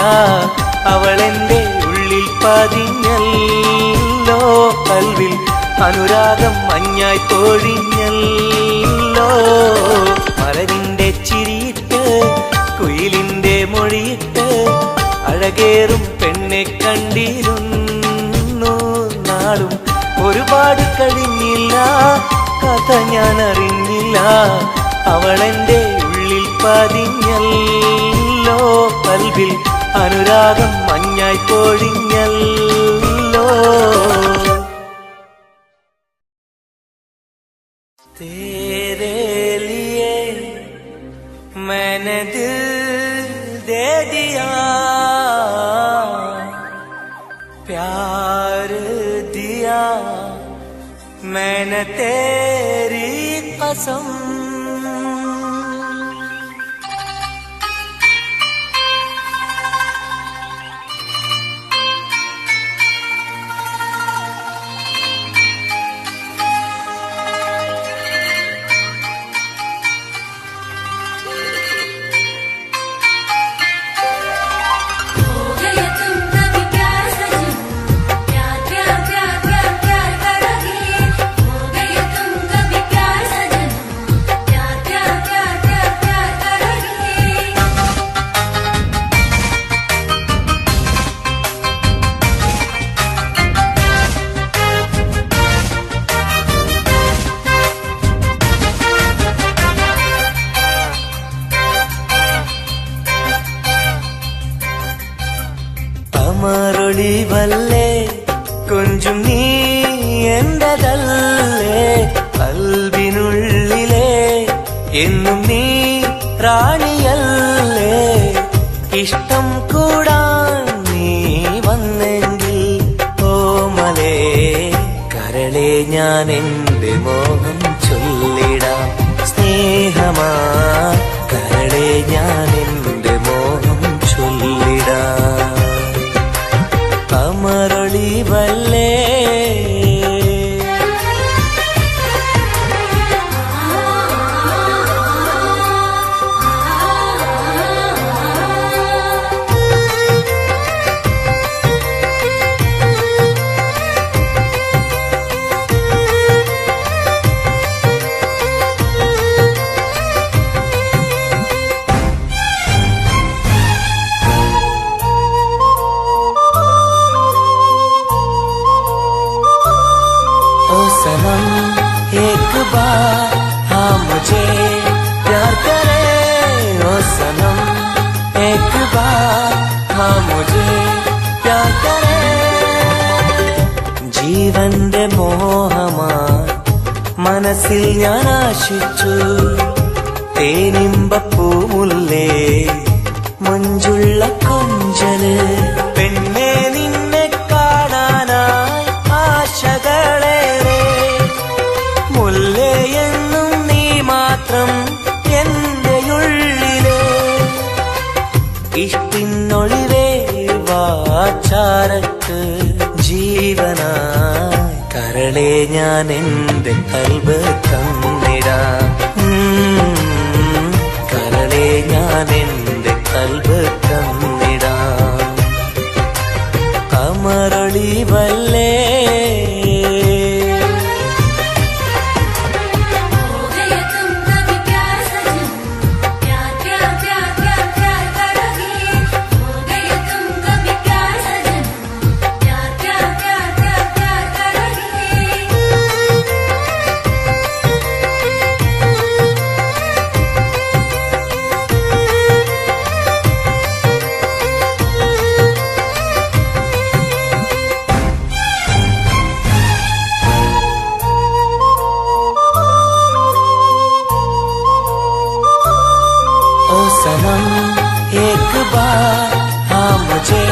അവളെന്റെ ഉള്ളിൽ പതിഞ്ഞല്ലോ. കൽവിൽ അനുരാഗം മഞ്ഞായി പൊഴിഞ്ഞല്ലോ. മലരിന്റെ ചിരിയിട്ട് കുയിലിന്റെ മൊഴിയിട്ട് അഴകേറും പെണ്ണെ കണ്ടിരുന്നു. നാളും ഒരുപാട് കഴിഞ്ഞില്ല, കഥ ഞാൻ അറിഞ്ഞില്ല. അവളെന്റെ ഉള്ളിൽ പതിഞ്ഞല്ലോ. കൽവിൽ അനുരാഗം മഞ്ഞായി പൊഴിഞ്ഞല്ലോ. तेरे लिए मैंने दिल दे दिया, प्यार दिया मैंने तेरी कसम. അമരൊളിവല്ലേ കൊഞ്ചും നീ എന്റതല്ലേ. കൽവിനുള്ളിലെ എന്നും നീ റാണിയല്ലേ. ഇഷ്ടം കൂടാൻ നീ വന്നെങ്കിൽ ഓമലേ കരളെ ഞാൻ എന്റെ മോഹം ചൊല്ലിടാം. സ്നേഹമാ കരളെ ഞാൻ എന്റെ മോഹം ചൊല്ലിടാം. അമരൊളിവല്ലേ सनम एक बार हाँ मुझे प्यार करे ओ सनम एक बार हाँ मुझे प्यार करे ജീവന്റെ മോഹമായി മനസ്സിൽ ഞാൻ ആശിച്ചു തേനിമ്പപ്പൂമുല്ലേ മഞ്ചുള്ള കൊഞ്ചല് പെണ്ണെ നിന്നെ കാണാനായി ആശകളേറെ മുല്ലയെന്നും നീ മാത്രം എന്റെ ഉള്ളിലെ ഇഷ്ടിനൊളിവേ വാചാരക്ക് ജീവനായി കരളെ ഞാൻ എന്റെ കൽബ് തന്നിടാം കരളെ ഞാൻ എന്റെ കൽബ് തന്നിടാം കമറൊളിവല്ലേ सनम एक बार हाँ मुझे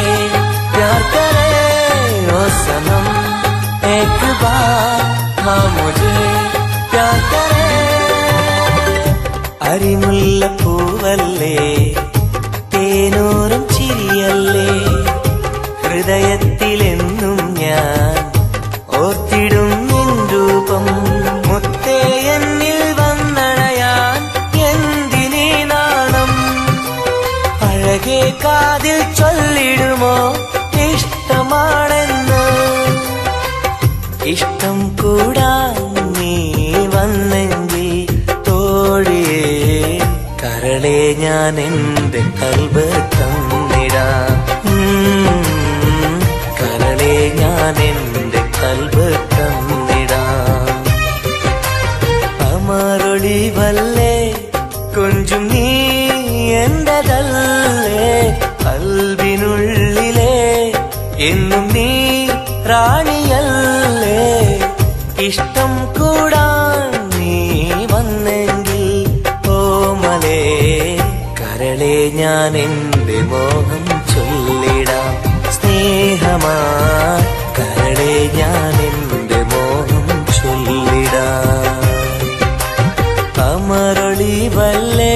प्यार करे ओ सनम एक बार हाँ मुझे प्यार करे അരിമുല്ല പൂവല്ലേ തേനൂറും ചിരിയല്ലേ ഹൃദയത്തിലെന്നും ഞാൻ ഓർത്തിടും നിൻ രൂപം മുത്തേ എന്നിൽ വന്നണയാൻ എന്തിനീ നാണം അഴകേ കാതിൽ ചൊല്ലിടുമോ ഇഷ്ടമാണെന്ന് ഇഷ്ടം കൂടാൻ നീ വന്നെങ്കിൽ തോഴിയേ കരളെ ഞാൻ എന്റെ കൽബ് തന്നിടാം കരളെ ഞാൻ എന്റെ കൽബ് തന്നിടാം അമരൊളിവല്ലേ കൊഞ്ചും നീ എന്റെതല്ലേ കൽബിനുള്ളിലെ എന്നും നീ റാണിയല്ലേ ഇഷ്ടം കൂടാൻ നീ വന്നെങ്കിൽ ഓമലേ കരളെ ഞാൻ എന്റെ മോഹം ചൊല്ലിടാം സ്നേഹമാ കരളെ ഞാൻ എന്റെ മോഹം ചൊല്ലിടാം അമരൊളിവല്ലേ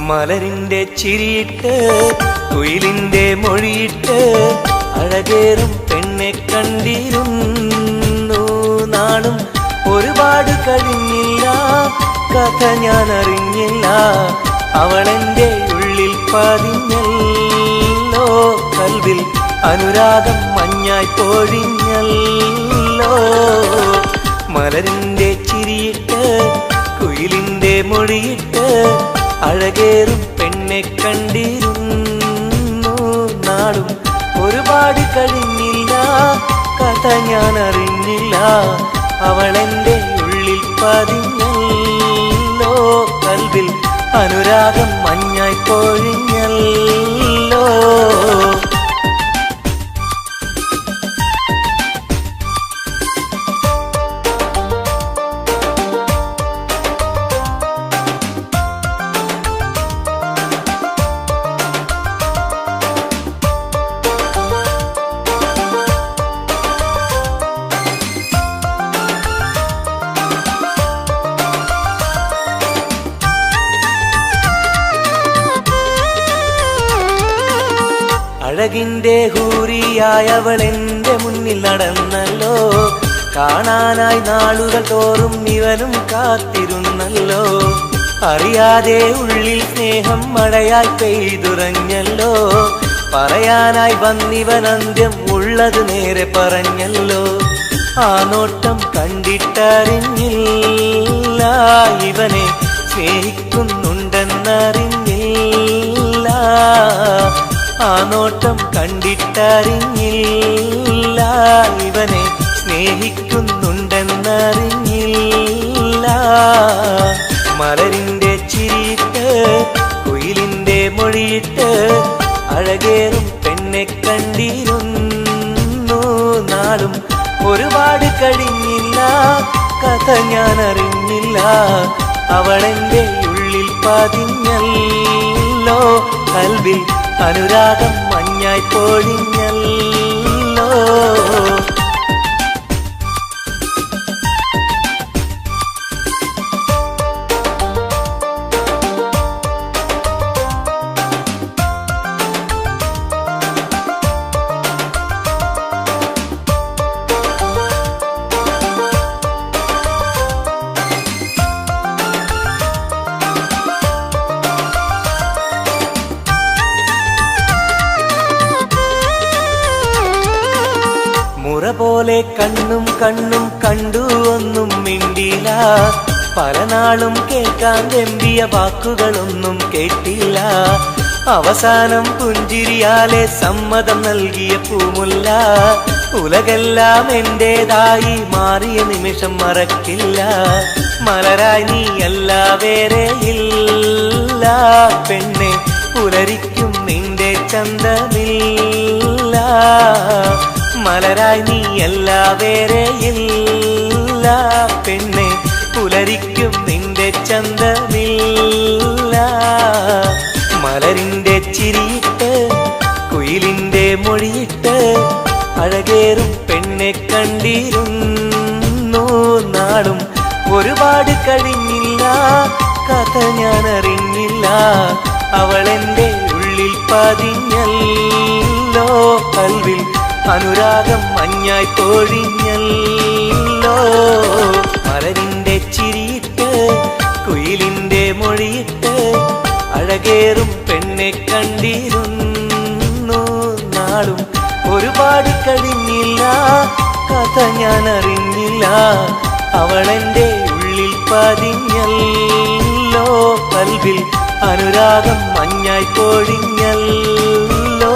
മലരിന്റെ ചിരിയിട്ട് കുയിലിന്റെ മൊഴിയിട്ട് അഴകേറും പെണ്ണെ കണ്ടിരുന്നു നാളും ഒരുപാട് കഴിഞ്ഞില്ല കഥ ഞാൻ അറിഞ്ഞില്ല അവളെന്റെ ഉള്ളിൽ പതിഞ്ഞല്ലോ കൽവിൽ അനുരാഗം മഞ്ഞായി പൊഴിഞ്ഞല്ലോ മലരിന്റെ ചിരിയിട്ട് കുയിലിന്റെ മൊഴിയിട്ട് അഴകേറും പെണ്ണെ കണ്ടിരുന്നു നാളും ഒരുപാട് കഴിഞ്ഞില്ല കഥ ഞാൻ അറിഞ്ഞില്ല അവളെന്റെ ഉള്ളിൽ പതിഞ്ഞല്ലോ കൽവിൽ അനുരാഗം മഞ്ഞായി പൊഴിഞ്ഞല്ലോ അഴകിന്റെ ഹൂറിയായവൾ എന്റെ മുന്നിൽ നടന്നല്ലോ. കാണാനായി നാളുകൾ തോറും ഇവനും കാത്തിരുന്നല്ലോ. അറിയാതെ ഉള്ളിൽ സ്നേഹം മഴയായി പെയ്തുറഞ്ഞല്ലോ. പറയാനായി വന്നിവൻ അന്ത്യം ഉള്ളത് നേരെ പറഞ്ഞല്ലോ. ആ നോട്ടം കണ്ടിട്ടറിഞ്ഞില്ല ഇവനെ സ്നേഹിക്കുന്നുണ്ടെന്നറിഞ്ഞില്ല. ആ നോട്ടം കണ്ടിട്ടറിഞ്ഞില്ല ഇവനെ സ്നേഹിക്കുന്നുണ്ടെന്നറിഞ്ഞില്ല. മലരിന്റെ ചിരിയിട്ട് കുയിലിന്റെ മൊഴിയിട്ട് അഴകേറും പെണ്ണെ കണ്ടിരുന്നു. നാളും ഒരുപാട് കഴിഞ്ഞില്ല, കഥ ഞാൻ അറിഞ്ഞില്ല. അവളെന്റെ ഉള്ളിൽ പതിഞ്ഞല്ലോ. കൽവിൽ അനുരാഗം മഞ്ഞായി പൊഴിഞ്ഞല്ലോ. മുറ പോലെ കണ്ണും കണ്ണും കണ്ടു ഒന്നും മിണ്ടില്ല. പല നാളും കേൾക്കാൻ വെമ്പിയ വാക്കുകളൊന്നും കേട്ടില്ല. അവസാനം പുഞ്ചിരിയാലെ സമ്മതം നൽകിയ പൂമുല്ല. ഉലകെല്ലാം എന്റേതായി മാറിയ നിമിഷം മറക്കില്ല. മലരായി നീ അല്ല വേറെയില്ല പെണ്ണെ, പുലരിക്കും നിന്റെ ചന്തമില്ല. മലരായി നീ അല്ല വേറെയില്ല പെണ്ണെ, പുലരിക്കും നിന്റെ ചന്തമില്ല. മലരിന്റെ ചിരിയിട്ട് കുയിലിന്റെ മൊഴിയിട്ട് അഴകേറും പെണ്ണെ കണ്ടിരുന്നു. നാളും ഒരുപാട് കഴിഞ്ഞില്ല, കഥ ഞാൻ അറിഞ്ഞില്ല. അവളെന്റെ ഉള്ളിൽ പതിഞ്ഞല്ലോ. കൽവിൽ അനുരാഗം മഞ്ഞായി പൊഴിഞ്ഞല്ലോ. മലരിന്റെ ചിരിയിട്ട് കുയിലിന്റെ മൊഴിയിട്ട് അഴകേറും പെണ്ണെ കണ്ടിരുന്നു. നാളും ഒരുപാട് കഴിഞ്ഞില്ല, കഥ ഞാൻ അറിഞ്ഞില്ല. അവളെന്റെ ഉള്ളിൽ പതിഞ്ഞല്ലോ. കൽവിൽ അനുരാഗം മഞ്ഞായി പൊഴിഞ്ഞല്ലോ.